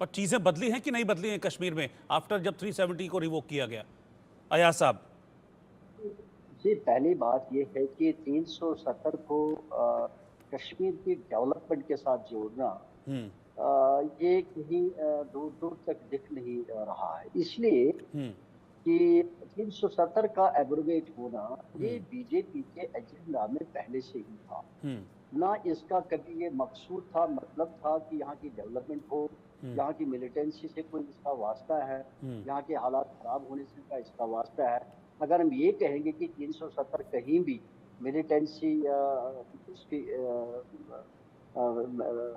Speaker 1: और चीजें बदली हैं कि नहीं बदली हैं कश्मीर में आफ्टर जब 370 को रिवोक किया गया? अय्याज साहब
Speaker 13: जी, पहली बात ये है कि 370 को कश्मीर की डेवलपमेंट के साथ जोड़ना ये कहीं दूर दूर तक दिख नहीं रहा है, इसलिए कि 370 का एब्रोगेट होना ये बीजेपी के एजेंडा में पहले से ही था। ना इसका कभी ये मकसूद था, मतलब था कि यहाँ की डेवलपमेंट हो, यहाँ की मिलिटेंसी से कोई इसका वास्ता है, यहाँ के हालात खराब होने से का इसका वास्ता है। अगर हम ये कहेंगे कि 370 कहीं भी मिलिटेंसी उसकी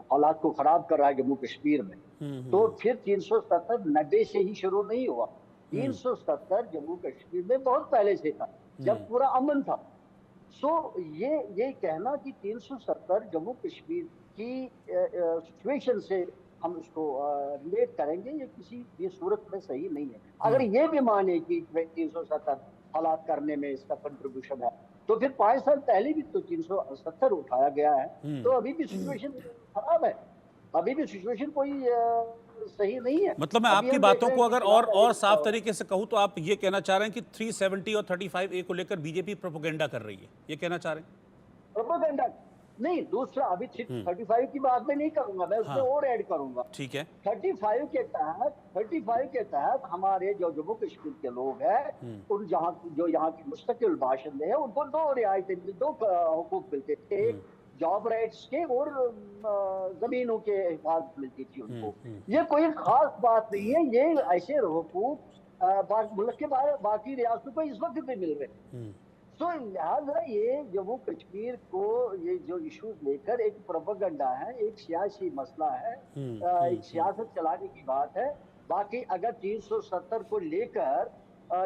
Speaker 13: हालात को खराब कर रहा है जम्मू कश्मीर में, तो फिर 370 90 से ही शुरू नहीं हुआ। 370 जम्मू कश्मीर में बहुत पहले से था, जब पूरा अमन था। सो ये कहना कि 370 जम्मू कश्मीर की सिचुएशन से हम इसको रिलेट करेंगे, ये किसी भी सूरत में सही नहीं है। अगर ये भी माने कि 370 हालात करने में इसका कंट्रीब्यूशन है, तो फिर 5 साल पहले भी तो 370 उठाया गया है, तो अभी भी सिचुएशन खराब है, अभी भी सिचुएशन कोई सही नहीं है।
Speaker 1: मतलब मैं आपकी बातों को अगर और साफ तरीके से कहूं तो आप ये कहना चाह रहे हैं कि 370 और 35A को लेकर बीजेपी प्रोपेगेंडा कर रही है, ये कहना चाह रहे हैं?
Speaker 13: प्रोपेगेंडा नहीं, दूसरा अभी 35 की बात में नहीं करूंगा, मैं उसमें और ऐड करूंगा।
Speaker 1: ठीक है।
Speaker 13: 35 के तहत हमारे जो जम्मू कश्मीर के लोग हैं, उन जो यहाँ की मुस्तकिल बाशिंदे हैं, उनको 2 रियायतें, 2 हुकूक मिलते थे, एक जॉब राइट्स के और जमीनों के हिफाजत मिलती थी उनको। ये कोई खास बात नहीं है, ये ऐसे हुकूक मुल्क के बाकी रियासतों को इस वक्त भी मिल रहे। तो लिहाजा ये जम्मू कश्मीर को ये जो इश्यूज लेकर एक प्रोपेगेंडा है, एक सियासी मसला है, एक सियासत चलाने की बात है। बाकी अगर 370 को लेकर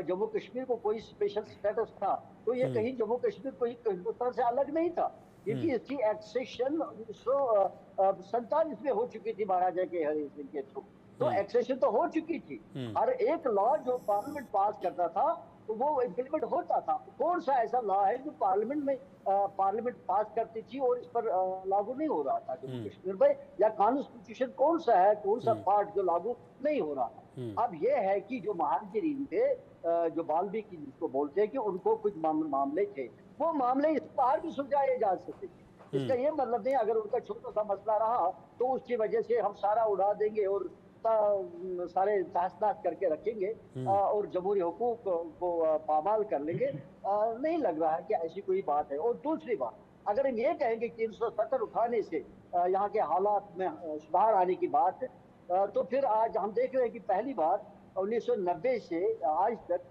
Speaker 13: जम्मू कश्मीर को कोई स्पेशल स्टेटस था, तो ये कहीं जम्मू कश्मीर को हिंदुस्तान से अलग नहीं था, क्योंकि इसकी एक्सेशन 1947 में हो चुकी थी महाराजा के हरि सिंह के थ्रू। तो एक्सेशन तो हो चुकी थी, हर एक लॉ जो पार्लियामेंट पास करता था तो वो इम्प्लीमेंट होता था। कौन सा ऐसा लॉ है जो पार्लियामेंट पास करती थी और इस पर लागू नहीं हो रहा था जम्मू कश्मीर में, या कॉन्स्टिट्यूशन कौन सा है, कौन सा पार्ट जो लागू नहीं हो रहा था। अब ये है कि जो महाजरीन थे, जो वाल्मीकि जिसको बोलते हैं, कि उनको कुछ मामले थे, वो मामले इस बार भी सुलझाए जा सकते थे। इसका ये मतलब नहीं अगर उनका छोटा सा मसला रहा तो उसकी वजह से हम सारा उड़ा देंगे और सारे तहस-नहस करके रखेंगे और जमहूरी हुकूक को पामाल कर लेंगे। नहीं लग रहा है कि ऐसी कोई बात है। और दूसरी बात, अगर हम ये कहेंगे कि 370 उठाने से यहाँ के हालात में सुधार आने की बात है, तो फिर आज हम देख रहे हैं कि पहली बार 1990 से आज तक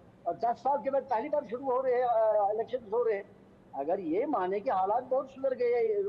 Speaker 13: 10 साल के बाद पहली बार शुरू हो रहे हैं इलेक्शन हो रहे हैं। अगर ये माने कि हालात बहुत सुधर गए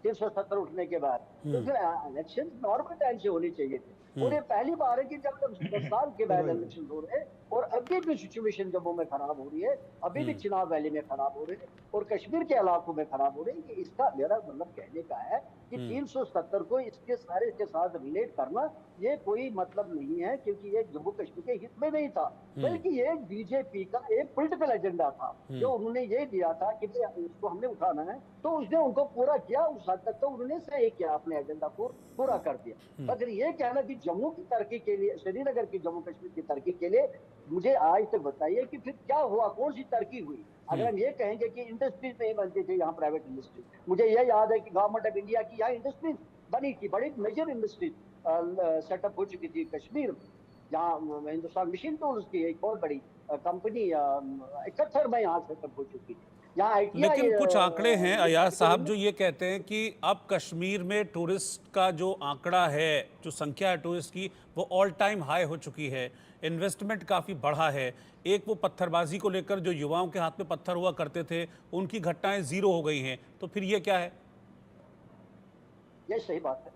Speaker 13: 370 उठने के बाद, तो फिर इलेक्शन नॉर्मल टाइम से होनी चाहिए थे। और ये पहली बार है कि जब 10 साल के बाद इलेक्शन हो रहे हैं और अभी भी सिचुएशन जम्मू में खराब हो रही है, अभी भी चिनाब वैली में खराब हो रही है और कश्मीर के इलाकों में खराब हो रही है। इसका मेरा मतलब कहने का है कि 370 को इसके सारे के साथ रिलेट करना ये कोई मतलब नहीं है, क्योंकि ये जम्मू कश्मीर के हित में नहीं था, बल्कि ये बीजेपी का एक पॉलिटिकल एजेंडा था जो उन्होंने ये दिया था कि इसको हमने उठाना है, तो उसने उनको पूरा किया। उस हद तक तो उन्होंने सही किया, अपने एजेंडा को पूरा कर दिया। अगर ये कहना कि जम्मू की तरक्की के लिए, श्रीनगर की जम्मू कश्मीर की तरक्की के लिए, मुझे आज तक बताइए कि फिर क्या हुआ, कौन सी तरक्की हुई। अगर हम ये कहेंगे कि इंडस्ट्रीज नहीं बनती थी यहाँ, प्राइवेट इंडस्ट्री, मुझे ये याद है कि गवर्नमेंट ऑफ इंडिया की यहाँ इंडस्ट्रीज बनी थी, बड़ी मेजर इंडस्ट्रीज सेटअप हो चुकी थी कश्मीर में, जहाँ हिंदुस्तान मशीन टूल्स की एक बहुत बड़ी कंपनी 71 में यहाँ सेटअप हो चुकी थी।
Speaker 1: लेकिन कुछ आंकड़े हैं अयाज साहब जो ये कहते हैं कि अब कश्मीर में टूरिस्ट का जो आंकड़ा है, जो संख्या है टूरिस्ट की, वो ऑल टाइम हाई हो चुकी है, इन्वेस्टमेंट काफ़ी बढ़ा है। एक वो पत्थरबाजी को लेकर जो युवाओं के हाथ में पत्थर हुआ करते थे, उनकी घटनाएं जीरो हो गई हैं, तो फिर ये क्या है?
Speaker 13: ये सही बात है,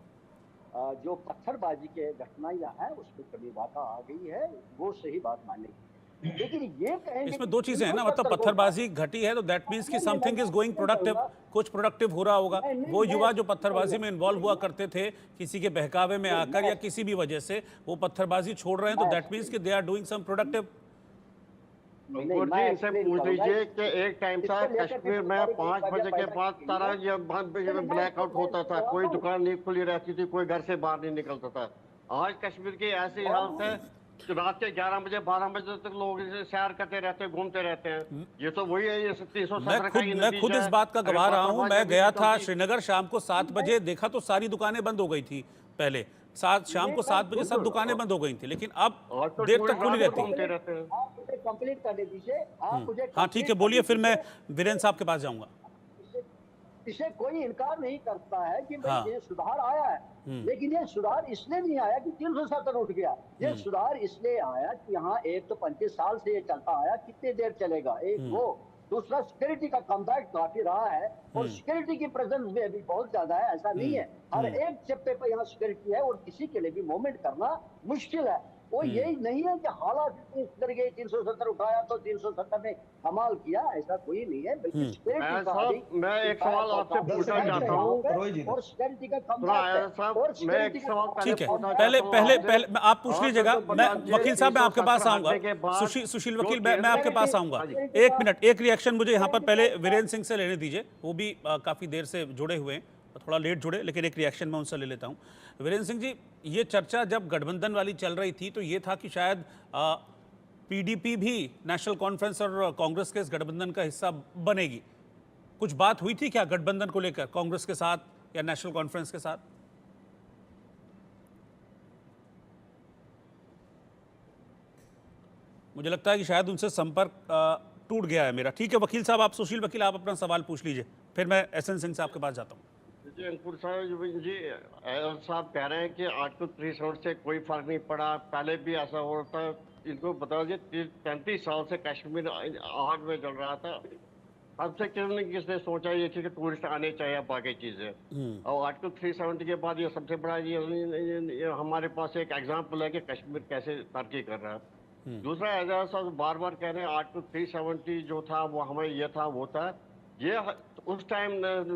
Speaker 13: जो पत्थरबाजी के घटनाएं हैं उसमें कभी बाधा आ गई है, वो सही बात मानेगी। लेकिन ये कहेंगे
Speaker 1: इसमें 2 चीजें हैं ना, मतलब पत्थरबाजी घटी है तो दैट मींस कि समथिंग इज गोइंग प्रोडक्टिव, कुछ प्रोडक्टिव हो रहा होगा। वो युवा जो पत्थरबाजी में इन्वॉल्व हुआ करते थे, किसी के बहकावे में आकर या किसी भी वजह से वो पत्थरबाजी छोड़ रहे हैं, तो दैट मींस कि they are doing some productive.
Speaker 12: Ankur ji, इनसे पूछ लीजिए कि एक टाइम था कश्मीर में 5 बजे के बाद सारा ये ब्लैकआउट होता था, कोई दुकान नहीं खुली रहती थी, कोई घर से बाहर नहीं निकलता था। आज कश्मीर की ऐसी हालत है, रात के 11 बजे 12 बजे तक लोग सैर करते रहते हैं, घूमते रहते हैं। ये तो वही है, ये 370
Speaker 1: मैं खुद इस बात का गवाह रहा हूँ। मैं गया था श्रीनगर, शाम को 7 बजे देखा तो सारी दुकानें बंद हो गई थी। पहले शाम को 7 बजे सब दुकानें बंद हो गई थी, लेकिन अब देर तक खुली रहती है।
Speaker 13: कंप्लीट करने दीजिए,
Speaker 1: हाँ ठीक है, बोलिए, फिर मैं वीरेंद्र साहब के पास जाऊंगा।
Speaker 13: इसे कोई इनकार नहीं करता है कि भाई ये सुधार आया है, लेकिन ये सुधार इसलिए नहीं आया कि 370 उठ गया। ये सुधार इसलिए आया कि यहाँ एक तो 35 साल से ये चलता आया, कितनी देर चलेगा, एक वो। दूसरा, सिक्योरिटी का कमबैक काफी रहा है और सिक्योरिटी की प्रेजेंस भी अभी बहुत ज्यादा है, ऐसा नहीं है। हर एक चप्पे पर यहाँ सिक्योरिटी है और किसी के लिए भी मूवमेंट करना मुश्किल है। वो यही नहीं है कि हालात इस तरह के 370 उठाया तो 370 ने कमाल किया, ऐसा कोई नहीं है। बल्कि
Speaker 12: मैं एक सवाल आपसे पूछना चाहता हूँ
Speaker 13: और स्टेबिलिटी का कम
Speaker 12: मैं एक सवाल
Speaker 1: ठीक है, पहले आप पूछ लीजिएगा। मैं वकील साहब मैं आपके पास आऊंगा, सुशील वकील मैं आपके पास आऊंगा। एक मिनट, एक रिएक्शन मुझे यहाँ पर पहले वीरेंद्र सिंह से लेने दीजिए, वो भी काफी देर से जुड़े हुए हैं, थोड़ा लेट जुड़े, लेकिन एक रिएक्शन मैं उनसे ले लेता हूं। वीरेंद्र सिंह जी, ये चर्चा जब गठबंधन वाली चल रही थी तो ये था कि शायद पीडीपी भी नेशनल कॉन्फ्रेंस और कांग्रेस के इस गठबंधन का हिस्सा बनेगी। कुछ बात हुई थी क्या गठबंधन को लेकर कांग्रेस के साथ या नेशनल कॉन्फ्रेंस के साथ? मुझे लगता है कि शायद उनसे संपर्क टूट गया है मेरा। ठीक है वकील साहब, आप सुशील वकील आप अपना सवाल पूछ लीजिए, फिर मैं एसएन सिंह से आपके पास जाता हूँ।
Speaker 12: जी अंकुर साहब जी, साहब कह रहे हैं कि आर्टिकल 370 से कोई फर्क नहीं पड़ा, पहले भी ऐसा हो रहा था। इनको बता दीजिए 35 साल से कश्मीर आग में जल रहा था, सबसे किसने सोचा ये कि टूरिस्ट आने चाहिए, बाकी चीजें। और आर्टिकल 370 के बाद ये सबसे बड़ा ये हमारे पास एक एग्जाम्पल है कि कश्मीर कैसे तरक्की कर रहा है। दूसरा एजाज साहब बार बार कह रहे हैं आर्टिकल 370 जो था वो हमें ये था वो था, ये उस टाइम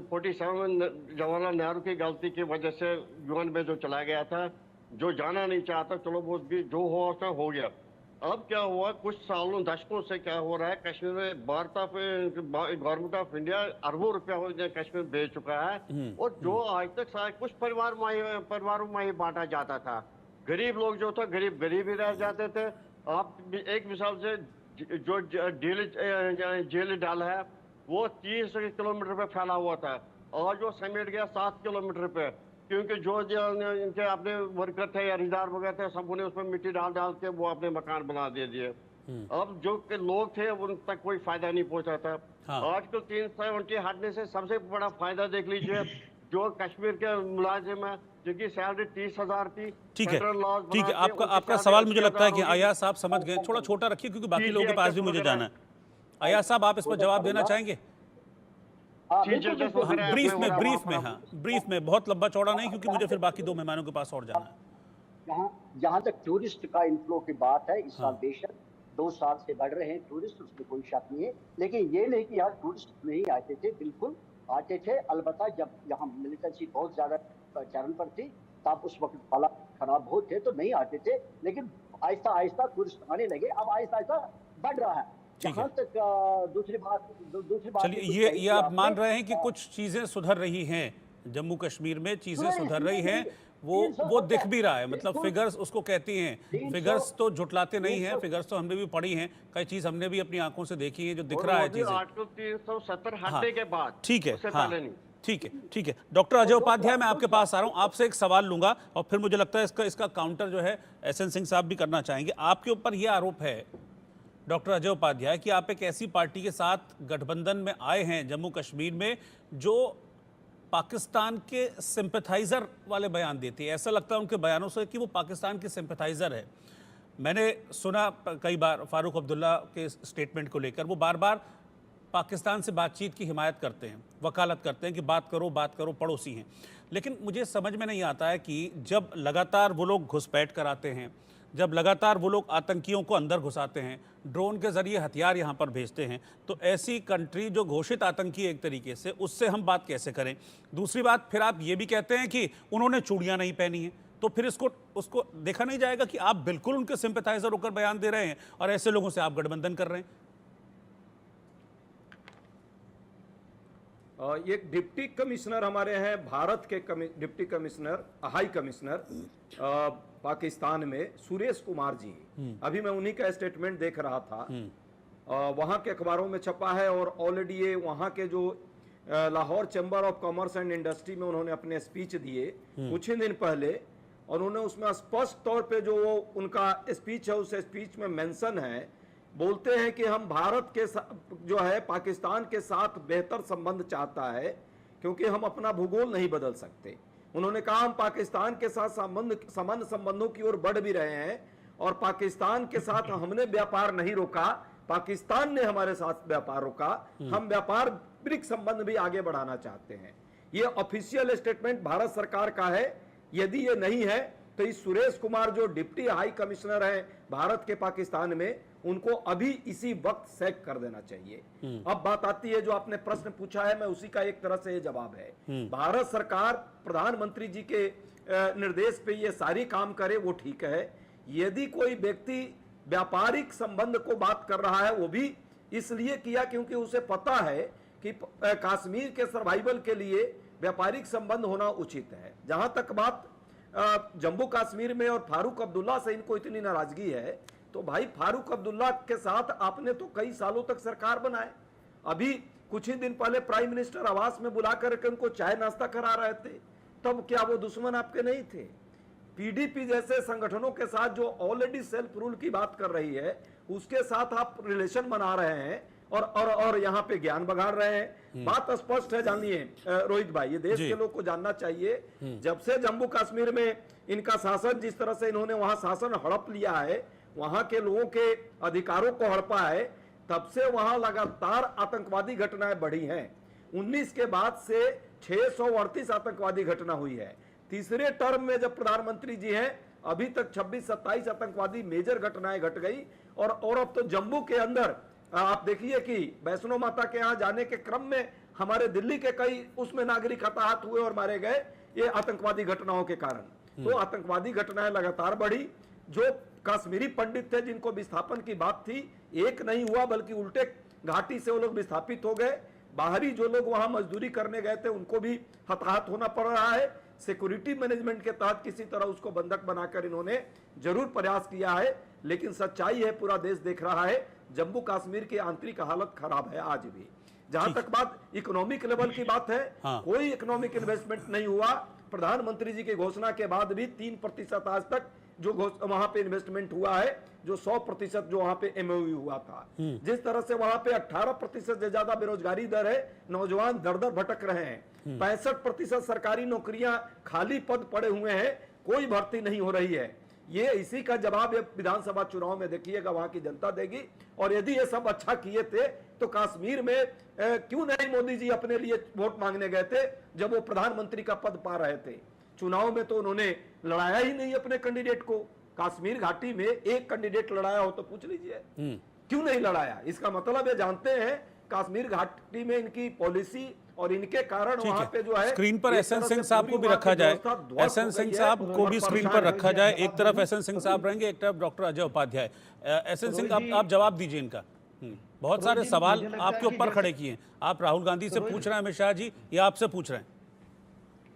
Speaker 12: 47 जवाहरलाल नेहरू की गलती की वजह से यूएन में जो चला गया था, जो जाना नहीं चाहता, चलो वो भी जो हुआ उसका हो गया। अब क्या हुआ, कुछ सालों दशकों से क्या हो रहा है, कश्मीर में गवर्नमेंट ऑफ इंडिया अरबों रुपया कश्मीर भेज चुका है, और जो आज तक कुछ परिवारों में ही बांटा जाता था। गरीब लोग जो था गरीब ही रह जाते थे। आप एक मिसाल से जो जेल डाल है वो 30 किलोमीटर पे फैला हुआ था, और जो समेट गया 7 किलोमीटर पे, क्योंकि जो इनके अपने वर्कर थे या रिश्तेदार वगैरह थे, सबों ने उसमें मिट्टी डाल के वो अपने मकान बना दे दिए। अब जो लोग थे उन तक कोई फायदा नहीं पहुंचा था। आर्टिकल 370 हटने से सबसे बड़ा फायदा देख लीजिए, जो कश्मीर के मुलाजिम है जिनकी सैलरी 30,000 थी।
Speaker 1: ठीक है, ठीक है, आपका सवाल मुझे लगता है कि अय्याज साहब समझ गए। थोड़ा छोटा रखिए क्योंकि बाकी लोगों के पास भी मुझे जाना है। अय्याज साहब आप इस पर जवाब देना चाहेंगे? ब्रीफ में हाँ, ब्रीफ में, बहुत लंबा चौड़ा नहीं, क्योंकि मुझे फिर बाकी दो मेहमानों के पास और जाना है।
Speaker 13: जहाँ तक टूरिस्ट का इनफ्लो की बात है, इस साल बेशक 2 साल से बढ़ रहे हैं टूरिस्ट, उसमें कोई शक नहीं है। लेकिन ये नहीं कि यार टूरिस्ट नहीं आते थे, बिल्कुल आते थे। अलबत्ता जब यहाँ मिलिटेंसी बहुत ज्यादा चरण पर थी तब उस वक्त हालात खराब होते तो नहीं आते थे, लेकिन आहिस्ता आहिस्ता टूरिस्ट आने लगे। अब आहिस्ता आहिस्ता बढ़ रहा है। जहाँ तक दूसरी बात
Speaker 1: चलिए, ये आप मान रहे हैं कि कुछ चीजें सुधर रही हैं जम्मू कश्मीर में, चीजें सुधर रही हैं, वो दिख भी रहा है। मतलब फिगर्स उसको कहती हैं, फिगर्स तो झुटलाते नहीं हैं, फिगर्स तो हमने भी पढ़ी हैं, कई चीज हमने भी अपनी आंखों से देखी है, जो दिख रहा है चीजें।
Speaker 12: आर्टिकल 370 हटने के बाद,
Speaker 1: ठीक है, हाँ ठीक है, ठीक है। डॉक्टर अजय उपाध्याय मैं आपके पास आ रहा हूँ, आपसे एक सवाल लूंगा और फिर मुझे लगता है इसका काउंटर जो है एसएन सिंह साहब भी करना चाहेंगे। आपके ऊपर यह आरोप है डॉक्टर अजय उपाध्याय कि आप एक ऐसी पार्टी के साथ गठबंधन में आए हैं जम्मू कश्मीर में जो पाकिस्तान के सिंपैथाइजर वाले बयान देती है। ऐसा लगता है उनके बयानों से कि वो पाकिस्तान के सिंपैथाइजर है। मैंने सुना कई बार फारूक अब्दुल्ला के स्टेटमेंट को लेकर, वो बार बार पाकिस्तान से बातचीत की हिमायत करते हैं, वकालत करते हैं कि बात करो, पड़ोसी हैं। लेकिन मुझे समझ में नहीं आता है कि जब लगातार वो लोग घुसपैठ कराते हैं, जब लगातार वो लोग आतंकियों को अंदर घुसाते हैं, ड्रोन के जरिए हथियार यहाँ पर भेजते हैं, तो ऐसी कंट्री जो घोषित आतंकी एक तरीके से, उससे हम बात कैसे करें? दूसरी बात, फिर आप ये भी कहते हैं कि उन्होंने चूड़ियाँ नहीं पहनी हैं, तो फिर उसको देखा नहीं जाएगा कि आप बिल्कुल उनके सिंपैथाइजर होकर बयान दे रहे हैं और ऐसे लोगों से आप गठबंधन कर रहे हैं?
Speaker 11: एक डिप्टी कमिश्नर हमारे हैं, भारत के deputy commissioner, high commissioner Pakistan में, सुरेश कुमार जी। अभी मैं उन्हीं का स्टेटमेंट देख रहा था, वहां के अखबारों में छपा है, और ऑलरेडी ये वहां के जो Lahore chamber of commerce and industry में उन्होंने अपने स्पीच दिए कुछ ही दिन पहले, और उन्होंने उसमें स्पष्ट तौर पे जो वो उनका स्पीच है, उस स्पीच में मेंशन है, बोलते हैं कि हम भारत के जो है पाकिस्तान के साथ बेहतर संबंध चाहता है, क्योंकि हम अपना भूगोल नहीं बदल सकते। उन्होंने कहा हम पाकिस्तान के साथ संबंधों की ओर बढ़ भी रहे हैं, और पाकिस्तान के साथ हमने व्यापार नहीं रोका, पाकिस्तान ने हमारे साथ व्यापार रोका, हम व्यापारिक संबंध भी आगे बढ़ाना चाहते हैं। ये ऑफिशियल स्टेटमेंट भारत सरकार का है। यदि ये नहीं है तो इस सुरेश कुमार जो डिप्टी हाई कमिश्नर हैं भारत के पाकिस्तान में, उनको अभी इसी वक्त सैक कर देना चाहिए। अब बात आती है जो आपने प्रश्न पूछा है, मैं उसी का एक तरह से ये जवाब है। भारत सरकार प्रधानमंत्री जी के निर्देश पे ये सारी काम करे वो ठीक है। यदि कोई व्यक्ति व्यापारिक संबंध को बात कर रहा है वो भी इसलिए किया क्योंकि उसे पता है कि कश्मीर के सर्वाइवल के लिए व्यापारिक संबंध होना उचित है। जहां तक बात जम्मू कश्मीर में और फारूक अब्दुल्ला से इनको इतनी नाराजगी है, तो भाई फारूक अब्दुल्ला के साथ आपने तो कई सालों तक सरकार बनाए। अभी कुछ ही दिन पहले प्राइम मिनिस्टर आवास में बुला करके उनको चाय नाश्ता करा रहे थे, तब क्या वो दुश्मन आपके नहीं थे? पीडीपी जैसे संगठनों के साथ जो ऑलरेडी सेल्फ रूल की बात कर रही है, उसके साथ आप रिलेशन बना रहे हैं और यहाँ पे ज्ञान बघाड़ रहे हैं। बात स्पष्ट है, जानिए रोहित भाई, ये देश के लोग को जानना चाहिए। जब से जम्मू कश्मीर में इनका शासन, जिस तरह से इन्होंने वहां शासन हड़प लिया है, वहां के लोगों के अधिकारों को हड़पा है, तब से वहां लगातार आतंकवादी घटनाएं बढ़ी हैं। 19 के बाद से 638 आतंकवादी घटना हुई है। तीसरे टर्म में जब प्रधानमंत्री जी हैं, अभी तक 26-27 आतंकवादी मेजर घटनाएं घट गई। और अब तो जम्मू के अंदर आप देखिए कि वैष्णो माता के यहाँ जाने के क्रम में हमारे दिल्ली के कई उसमें नागरिक हताहत हुए और मारे गए, ये आतंकवादी घटनाओं के कारण। तो आतंकवादी घटनाएं लगातार बढ़ी। जो कश्मीरी पंडित थे जिनको विस्थापन की बात थी, एक नहीं हुआ बल्कि उल्टे घाटी से वो लोग विस्थापित हो गए। बाहरी जो लोग वहां मजदूरी करने गए थे उनको भी हताहत होना पड़ रहा है। सिक्योरिटी मैनेजमेंट के तहत किसी तरह उसको बंधक बनाकर इन्होंने जरूर प्रयास किया है, लेकिन सच्चाई है, पूरा देश देख रहा है, जम्मू कश्मीर की आंतरिक हालत खराब है आज भी। जहां तक बात इकोनॉमिक लेवल की बात है, कोई इकोनॉमिक इन्वेस्टमेंट नहीं हुआ। प्रधानमंत्री जी की घोषणा के बाद भी 3% आज तक जो वहां पे इन्वेस्टमेंट हुआ है, जो 100% जो वहां पे एमओयू हुआ था। जिस तरह से वहां पे 18% से ज्यादा बेरोजगारी दर है, नौजवान दर दर भटक रहे हैं, 65% सरकारी नौकरियां खाली पद पड़े हुए हैं, कोई भर्ती नहीं हो रही है। ये इसी का जवाब ये विधानसभा चुनाव में देखिएगा वहां की जनता देगी। और यदि ये सब अच्छा किए थे तो कश्मीर में क्यों नहीं मोदी जी अपने लिए वोट मांगने गए थे जब वो प्रधानमंत्री का पद पा रहे थे? चुनाव में तो उन्होंने लड़ाया ही नहीं अपने कैंडिडेट को। कश्मीर घाटी में एक कैंडिडेट लड़ाया हो तो पूछ लीजिए, क्यों नहीं लड़ाया? इसका मतलब ये जानते हैं कश्मीर घाटी में इनकी पॉलिसी और इनके कारण वहां पे जो है।
Speaker 1: स्क्रीन पर एसएन सिंह साहब को भी रखा जाए, एसएन सिंह साहब को भी स्क्रीन पर रखा जाए। एक तरफ एसएन सिंह साहब रहेंगे, एक तरफ डॉक्टर अजय उपाध्याय। एसएन सिंह, आप जवाब दीजिए इनका। बहुत सारे सवाल आपके ऊपर खड़े किए हैं। आप राहुल गांधी से पूछ रहे हैं अमित शाह जी, या आपसे पूछ रहे हैं?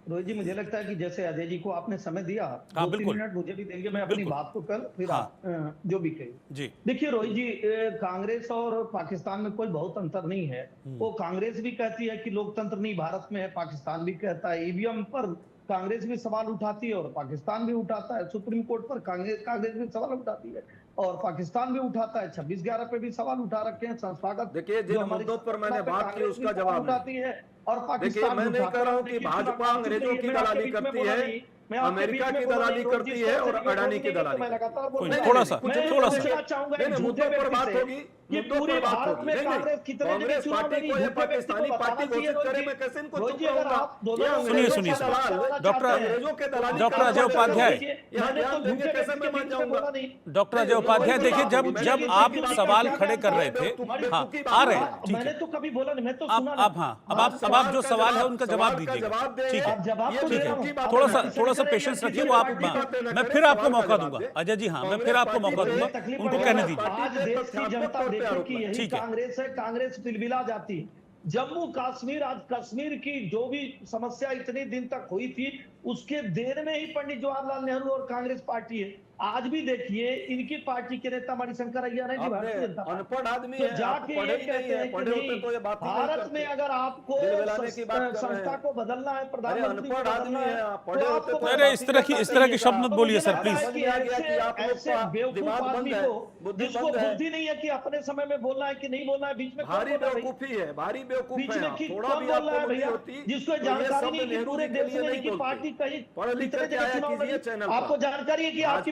Speaker 10: रोहित जी, मुझे लगता है कि जैसे अजय जी को आपने समय दिया, 2-3 मिनट मुझे भी देंगे, मैं अपनी बात को कर फिर आप जो भी कहे जी। देखिए रोहित जी, कांग्रेस और पाकिस्तान में कोई बहुत अंतर नहीं है। वो कांग्रेस भी कहती है कि लोकतंत्र नहीं भारत में है, पाकिस्तान भी कहता है। ईवीएम पर कांग्रेस भी सवाल उठाती है और पाकिस्तान भी उठाता है। सुप्रीम कोर्ट पर कांग्रेस भी सवाल उठाती है और पाकिस्तान भी उठाता है। 26/11 पे भी सवाल उठा रखे हैं, संस्थागत।
Speaker 11: देखिए जिन मुद्दों पर मैंने बात की उसका जवाब
Speaker 10: उठाती है और
Speaker 11: पाकिस्तान। मैं नहीं कह रहा हूँ कि भाजपा अंग्रेजों की दलाली करती है, अमेरिका की दलाली करती है और अडानी की दलाली।
Speaker 1: थोड़ा सा
Speaker 11: मुद्दों पर बात होगी, मुद्दों पर बात होगी। कांग्रेस पार्टी को ये पाकिस्तानी पार्टी घोषित करे, मैं कैसे इनको चुप रहूंगा?
Speaker 1: सुनिए डॉक्टर अजय उपाध्याय,
Speaker 11: कैसे मैं मान जाऊंगा?
Speaker 1: डॉक्टर अजय उपाध्याय, देखिए जब आप सवाल खड़े कर रहे थे, आ रहे हैं,
Speaker 10: मैंने तो कभी बोला नहीं, मैं तो
Speaker 1: अब आप जो सवाल है उनका जवाब दीजिएगा, ठीक है? थोड़ा सा पेशेंस रखिए, वो आप, मैं फिर आपको मौका दूंगा। अजय जी, हाँ, मैं फिर आपको मौका दूंगा, उनको कहने दीजिए।
Speaker 10: आज देश की जनता देखे कि यही कांग्रेस है, कांग्रेस तिलमिला जाती। जम्मू कश्मीर, आज कश्मीर की जो भी समस्या इतने दिन तक हुई थी, उसके देर में ही पंडित जवाहरलाल नेहरू और कांग्रेस पार्टी है। आज भी देखिए इनकी पार्टी के नेता मणिशंकर अय्यर है, भारतीय जनता
Speaker 11: अनपढ़ आदमी
Speaker 10: है, जाके ये कहते हैं कि नहीं, भारत में अगर आपको संस्था को बदलना है, प्रधानमंत्री को बदलना है,
Speaker 1: अरे इस तरह की शब्द मत बोलिए सर, प्लीज।
Speaker 10: ऐसे बेवकूफ आदमी को, जिसको बुद्धि नहीं है कि अपने समय में बोलना है कि नहीं बोलना है, बीच में
Speaker 11: भारी बेवकूफी है, भारी बेवकूफ
Speaker 10: बीच में थोड़ा भी बोल रहा है भैया, जिसको जानकारी नहीं कि पूरे देश में इनकी पार्टी कहीं, आपको जानकारी है कि आपकी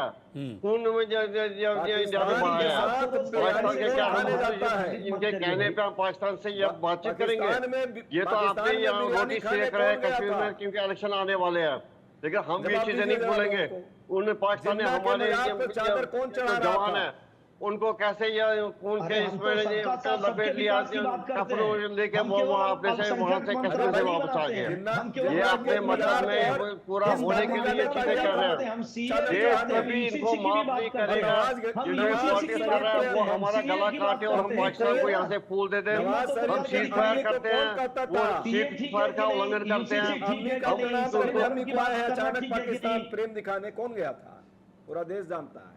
Speaker 12: खून में जादू बढ़ाया पाकिस्तान के क्या हम इनके कहने पे हम पाकिस्तान से ये बातचीत करेंगे? ये तो आपने यहाँ रोटी सेक रहे हैं कश्मीर में क्योंकि इलेक्शन आने वाले हैं, लेकिन हम ये चीजें नहीं भूलेंगे। उन्हें पाकिस्तान ने हमारे जवान है उनको कैसे ये खून के इसमें लपेट लिया, कपड़ों लेके वो अपने से वहां से कैसे से वापस आ गए। ये अपने मतलब में पूरा होने के लिए चीजें कर रहे हैं। देश कभी इनको माफ नहीं करेगा। जिन्होंने पॉलिटिक्स कर रहा है वो हमारा गला काटे और हम पाकिस्तान को यहाँ से फूल देते हैं। हम सीज फायर करते हैं, वो सीज फायर का उल्लंघन करते हैं।
Speaker 11: अचानक पाकिस्तान प्रेम दिखाने कौन गया था, पूरा देश जानता है।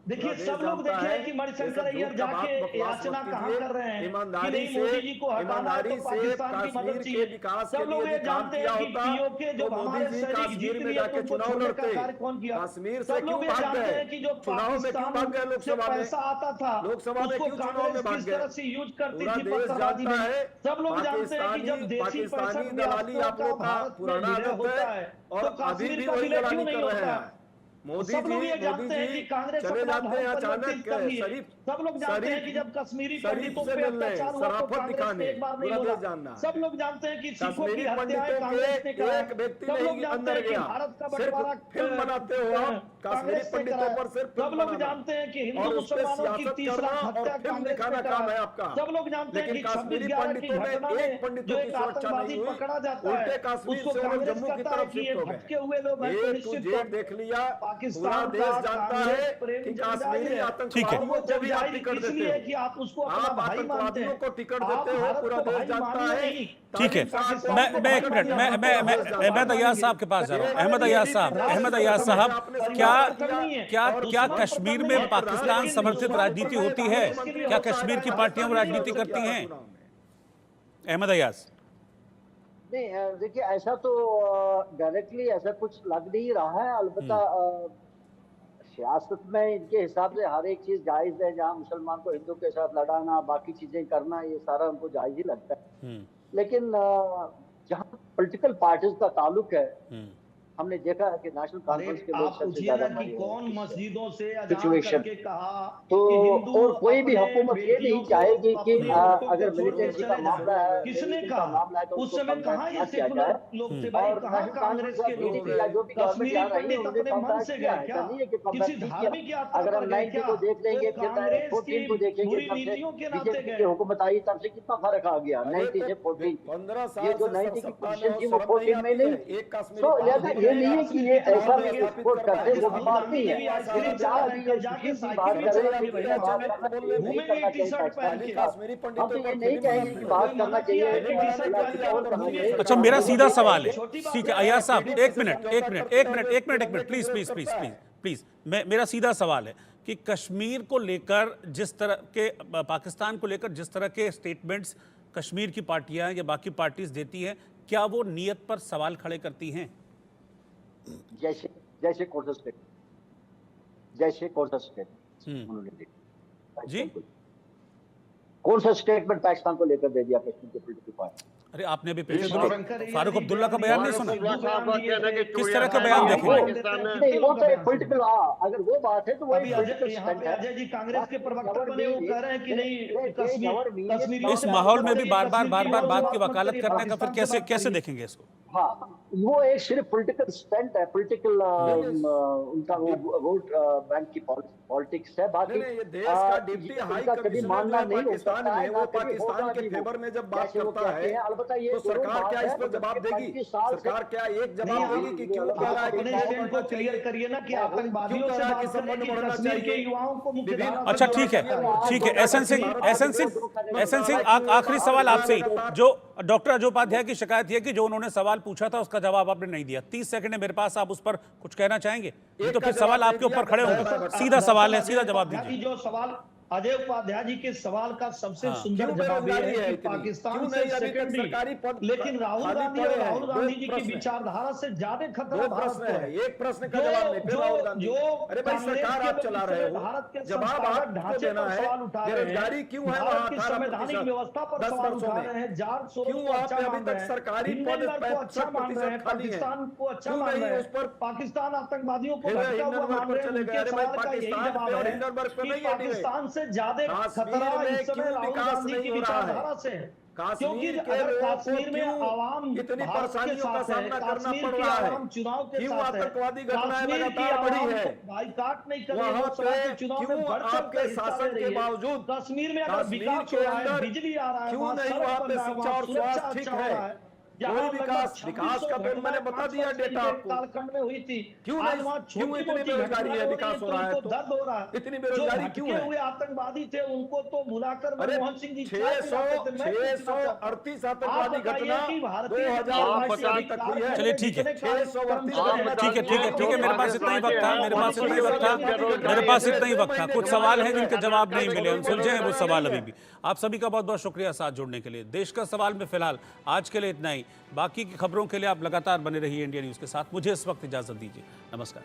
Speaker 10: देखिए सब लोग देखे हैं कि मणिशंकर अय्यर जाके याचना कहाँ कर रहे हैं कि नहीं मोदी जी को हटाना है तो पाकिस्तान की मदद चाहिए। सब लोग ये जानते हैं कि पीओके जो हमारे सैनिक जीत लिए तो उनको छोड़ने का कार्य कौन किया। सब लोग ये जानते हैं कि जो पाकिस्तान से पैसा आता था उसको कांग्रेस किस तरह से यूज करती थी पत्थरबाजी में। सब लोग जानते हैं कि जब देशी पैसा भारत में विलय होता है तो कश्मीर का विलय क्यों नहीं होता है। सब लोग ये जानते हैं कि कांग्रेस अपना भाव परिवर्तित कर रही है। सब लोग जानते हैं कि जब कश्मीरी पंडितों पे अत्याचार हुआ तो कांग्रेस ने एक बार नहीं बोला। सब लोग जानते हैं कि सिखों की हत्याएं कांग्रेस ने करा। सब लोग जानते हैं कि भारत का बंटवारा
Speaker 11: फिल्म बनाते हो कश्मीरी पंडितों पर सिर्फ।
Speaker 10: सब लोग जानते हैं कि हिंदू मुसलमानों की 30 लाख हत्या कांग्रेस ने करा। सब लोग जानते हैं कि 26/11 की घटना में जो एक आतंकवादी पकड़ा जाता है उसको कांग्रेस कहता है कि ये भटके हुए लोग हैं तो निश्चित
Speaker 11: देख लिया।
Speaker 10: पाकिस्तान देश जानता है कि कश्मीरी आतंकवादियों को भी आप टिकट देते हो कि आप उसको अपना भाई मानते हैं,
Speaker 11: को टिकट देते हो, पूरा देश जानता है।
Speaker 1: ठीक है, मैं एक मिनट मैं अहमद अय्याज साहब के पास जा रहा हूँ। अहमद अय्याज साहब क्या कश्मीर में पाकिस्तान समर्थित राजनीति होती है? क्या कश्मीर की पार्टियां राजनीति करती हैं? अहमद अय्याज
Speaker 13: नहीं, देखिए ऐसा तो डायरेक्टली ऐसा कुछ लग नहीं रहा है। अलबत्ता सियासत में इनके हिसाब से हर एक चीज जायज है। जहाँ मुसलमान को हिंदू के साथ लड़ाना, बाकी चीजें करना, ये सारा उनको जायज ही लगता है। लेकिन जहाँ पॉलिटिकल पार्टीज का ताल्लुक है, हमने देखा है कि नेशनल कॉन्फ्रेंस के लोग सबसे ज्यादा
Speaker 10: कौन मस्जिदों से
Speaker 13: सिचुएशन
Speaker 10: कहा
Speaker 13: तो और कोई भी हुकूमत ये नहीं चाहेगी कि अगर मिलिटेंसी का मामला है,
Speaker 10: किसने कहा उस समय कहाँ ये सेकुलर लोग थे भाई, कहाँ कांग्रेस के लोग थे? कश्मीरी पंडित अपने मन से गए क्या? किसी धार्मिक यात्रा
Speaker 13: अगर हम 90 को देख लेंगे,
Speaker 10: कांग्रेस की
Speaker 13: 14 को देखेंगे,
Speaker 10: बुरी नीतियों के नाते
Speaker 13: बीजेपी की
Speaker 10: गए।
Speaker 13: हुकूमत आई तब से कितना फर्क आ गया 90 से 14।
Speaker 11: 15 साल
Speaker 13: ये जो 90 की पोजीशन थी वो 14 में नहीं। तो लिहाजा ये नहीं है कि ये ऐसा सपोर्ट करते वो भी बात नहीं है। हम तो ये नहीं कहेंगे कि बात करना चाहिए।
Speaker 1: अच्छा, मेरा सीधा सवाल है, ठीक है अय्याज साहब, एक मिनट प्लीज मेरा सीधा सवाल है कि कश्मीर को लेकर जिस तरह के पाकिस्तान को लेकर जिस तरह के स्टेटमेंट्स कश्मीर की पार्टियां या बाकी पार्टीज देती हैं, क्या वो नीयत पर सवाल खड़े करती हैं?
Speaker 13: जैसे कौन सा स्टेट उन्होंने दिया
Speaker 1: जी,
Speaker 13: कौन सा स्टेटमेंट पाकिस्तान को लेकर दे दिया कश्मीर के पॉलिटिकल पार्टी?
Speaker 1: अरे आपने भी फारूक अब्दुल्ला का बयान नहीं सुना? किस तरह का बयान देखें?
Speaker 13: नहीं, वो तो पॉलिटिकल, अगर वो बात है तो वो
Speaker 10: अजय जी कांग्रेस के प्रवक्ता बने, वो कह रहे हैं कि नहीं कश्मीर
Speaker 1: इस माहौल में भी बार बार बात की वकालत करने का फिर कैसे देखेंगे इसको?
Speaker 13: हाँ, वो एक सिर्फ पॉलिटिकल स्टंट है, पॉलिटिकल उनका वो वोट बैंक की पॉलिटिक्स है। बाकी
Speaker 11: ये देश का डिप्टी हाई कभी मानना नहीं पाकिस्तान में, वो पाकिस्तान के फेवर में जब बात करता है तो सरकार क्या इस पर जवाब देगी? सरकार क्या एक जवाब देगी कि क्यों कह रहा है कि
Speaker 10: स्टैंड को क्लियर करिए ना कि आतंकवादियों से बात करें कि कश्मीर के युवाओं को मुख्य।
Speaker 1: अच्छा ठीक है एहसन सिंह आखिरी सवाल आपसे ही, जो डॉक्टर अजय उपाध्याय की शिकायत है कि जो उन्होंने सवाल पूछा था उसका जवाब आपने नहीं दिया। 30 सेकंड है मेरे पास, आप उस पर कुछ कहना चाहेंगे? ये तो फिर सवाल आपके ऊपर खड़े होंगे। सीधा सवाल है, सीधा जवाब दीजिए।
Speaker 10: जो सवाल अजय उपाध्याय जी के सवाल का सबसे सुंदर जवाब ये है कि पाकिस्तान से सेकेंडरी, लेकिन राहुल गांधी जी की विचारधारा से ज्यादा खतरा भारत को है।
Speaker 11: एक प्रश्न का जवाब नहीं, राहुल गांधी
Speaker 10: अरे भाई सरकार आप चला रहे हो, भारत के
Speaker 11: जवाब आप
Speaker 10: ढांचे पर सवाल उठा रहे हैं,
Speaker 11: बेरोजगारी क्यों है,
Speaker 10: भारत की संवैधानिक व्यवस्था पर सवाल उठा रहे हैं, जार
Speaker 11: क्यों आप अभी तक सरकारी पद
Speaker 10: को अच्छा मान रहे हैं, पाकिस्तान को अच्छा मान रहे हैं, उस पर पाकिस्तान आतंकवादियों को भटका हुआ मान रहे हैं। उनके सवाल का यही जवाब है कि पाकिस्तान सबसे ज्यादा
Speaker 11: कश्मीर
Speaker 10: खतरा
Speaker 11: में
Speaker 10: इस समय
Speaker 11: क्यों
Speaker 10: राहुल
Speaker 11: विकास
Speaker 10: गांधी
Speaker 11: नहीं
Speaker 10: की
Speaker 11: हो रहा है?
Speaker 10: विचारधारा से है। क्योंकि
Speaker 11: कश्मीर के
Speaker 10: अगर
Speaker 11: लोगों को
Speaker 10: कश्मीर में
Speaker 11: क्यों
Speaker 10: आवाम
Speaker 11: इतनी
Speaker 10: भारत के
Speaker 11: परेशानियों का
Speaker 10: साथ है,
Speaker 11: सामना करना
Speaker 10: कश्मीर
Speaker 11: पड़
Speaker 10: की
Speaker 11: रहा है?
Speaker 10: आवाम चुनाव के
Speaker 11: क्यों
Speaker 10: साथ है,
Speaker 11: आतंकवादी घटनाएं
Speaker 10: कश्मीर की
Speaker 11: लगातार बढ़ी
Speaker 10: आवाम
Speaker 11: है?
Speaker 10: को बाइकाट नहीं कर रही,
Speaker 11: वहां
Speaker 10: लोकसभा
Speaker 11: पे
Speaker 10: के चुनाव
Speaker 11: क्यों
Speaker 10: में बढ़ चढ़
Speaker 11: आपके
Speaker 10: कर हिस्सा ले
Speaker 11: शासन के
Speaker 10: रही है।
Speaker 11: बावजूद
Speaker 10: कश्मीर में अगर
Speaker 11: कश्मीर
Speaker 10: विकास
Speaker 11: के
Speaker 10: हो रहा है,
Speaker 11: अंदर
Speaker 10: बिजली आ रहा है,
Speaker 11: क्यों
Speaker 10: वहाँ
Speaker 11: नहीं
Speaker 10: सड़क
Speaker 11: वहां
Speaker 10: बन
Speaker 11: पे
Speaker 10: रहा है,
Speaker 11: शिक्षा
Speaker 10: वहाँ
Speaker 11: और
Speaker 10: सुरक्षा
Speaker 11: स्वास्थ्य ठीक
Speaker 10: अच्छा हो
Speaker 11: है?
Speaker 10: रहा है,
Speaker 11: कोई
Speaker 10: जहाँ
Speaker 11: विकास विकास का तो मैंने बता दिया डेटा आपको।
Speaker 10: कालखंड में हुई थी,
Speaker 11: क्यों
Speaker 10: आज
Speaker 11: नहीं?
Speaker 10: वहाँ
Speaker 11: क्यों
Speaker 10: छोटी
Speaker 11: इतनी
Speaker 10: मोटी
Speaker 11: बेरोजगारी
Speaker 10: घटनाएं
Speaker 11: है?
Speaker 10: हो रही
Speaker 11: विकास
Speaker 10: हैं,
Speaker 11: हो
Speaker 10: तो
Speaker 11: रहा है
Speaker 10: उनको
Speaker 11: तो
Speaker 10: दर्द हो रहा है।
Speaker 11: इतनी
Speaker 10: जो
Speaker 11: बेरोजगारी
Speaker 10: भटके
Speaker 11: क्यों है?
Speaker 10: हुए आतंकवादी थे उनको तो बुलाकर
Speaker 11: अरे
Speaker 10: मनमोहन सिंह जी चाय पिलाते थे। मैं पूछना चाहता हूं,
Speaker 11: 638
Speaker 10: आप
Speaker 11: आतंकवादी
Speaker 10: बताइए
Speaker 11: घटना
Speaker 10: कि भारतीय
Speaker 11: 2022
Speaker 10: जनता
Speaker 11: अभी तक हुई है।
Speaker 1: चलिए ठीक है।
Speaker 11: 638
Speaker 1: ठीक है मेरे पास इतना ही वक्त था, मेरे पास इतना ही वक्त था। कुछ सवाल हैं जिनके जवाब नहीं मिले, हम सुलझे हैं वो सवाल अभी भी। आप सभी का बहुत बहुत शुक्रिया साथ जुड़ने के लिए। देश का सवाल में फिलहाल आज के लिए इतना ही। बाकी की खबरों के लिए आप लगातार बने रहिए इंडिया न्यूज के साथ। मुझे इस वक्त इजाजत दीजिए। नमस्कार।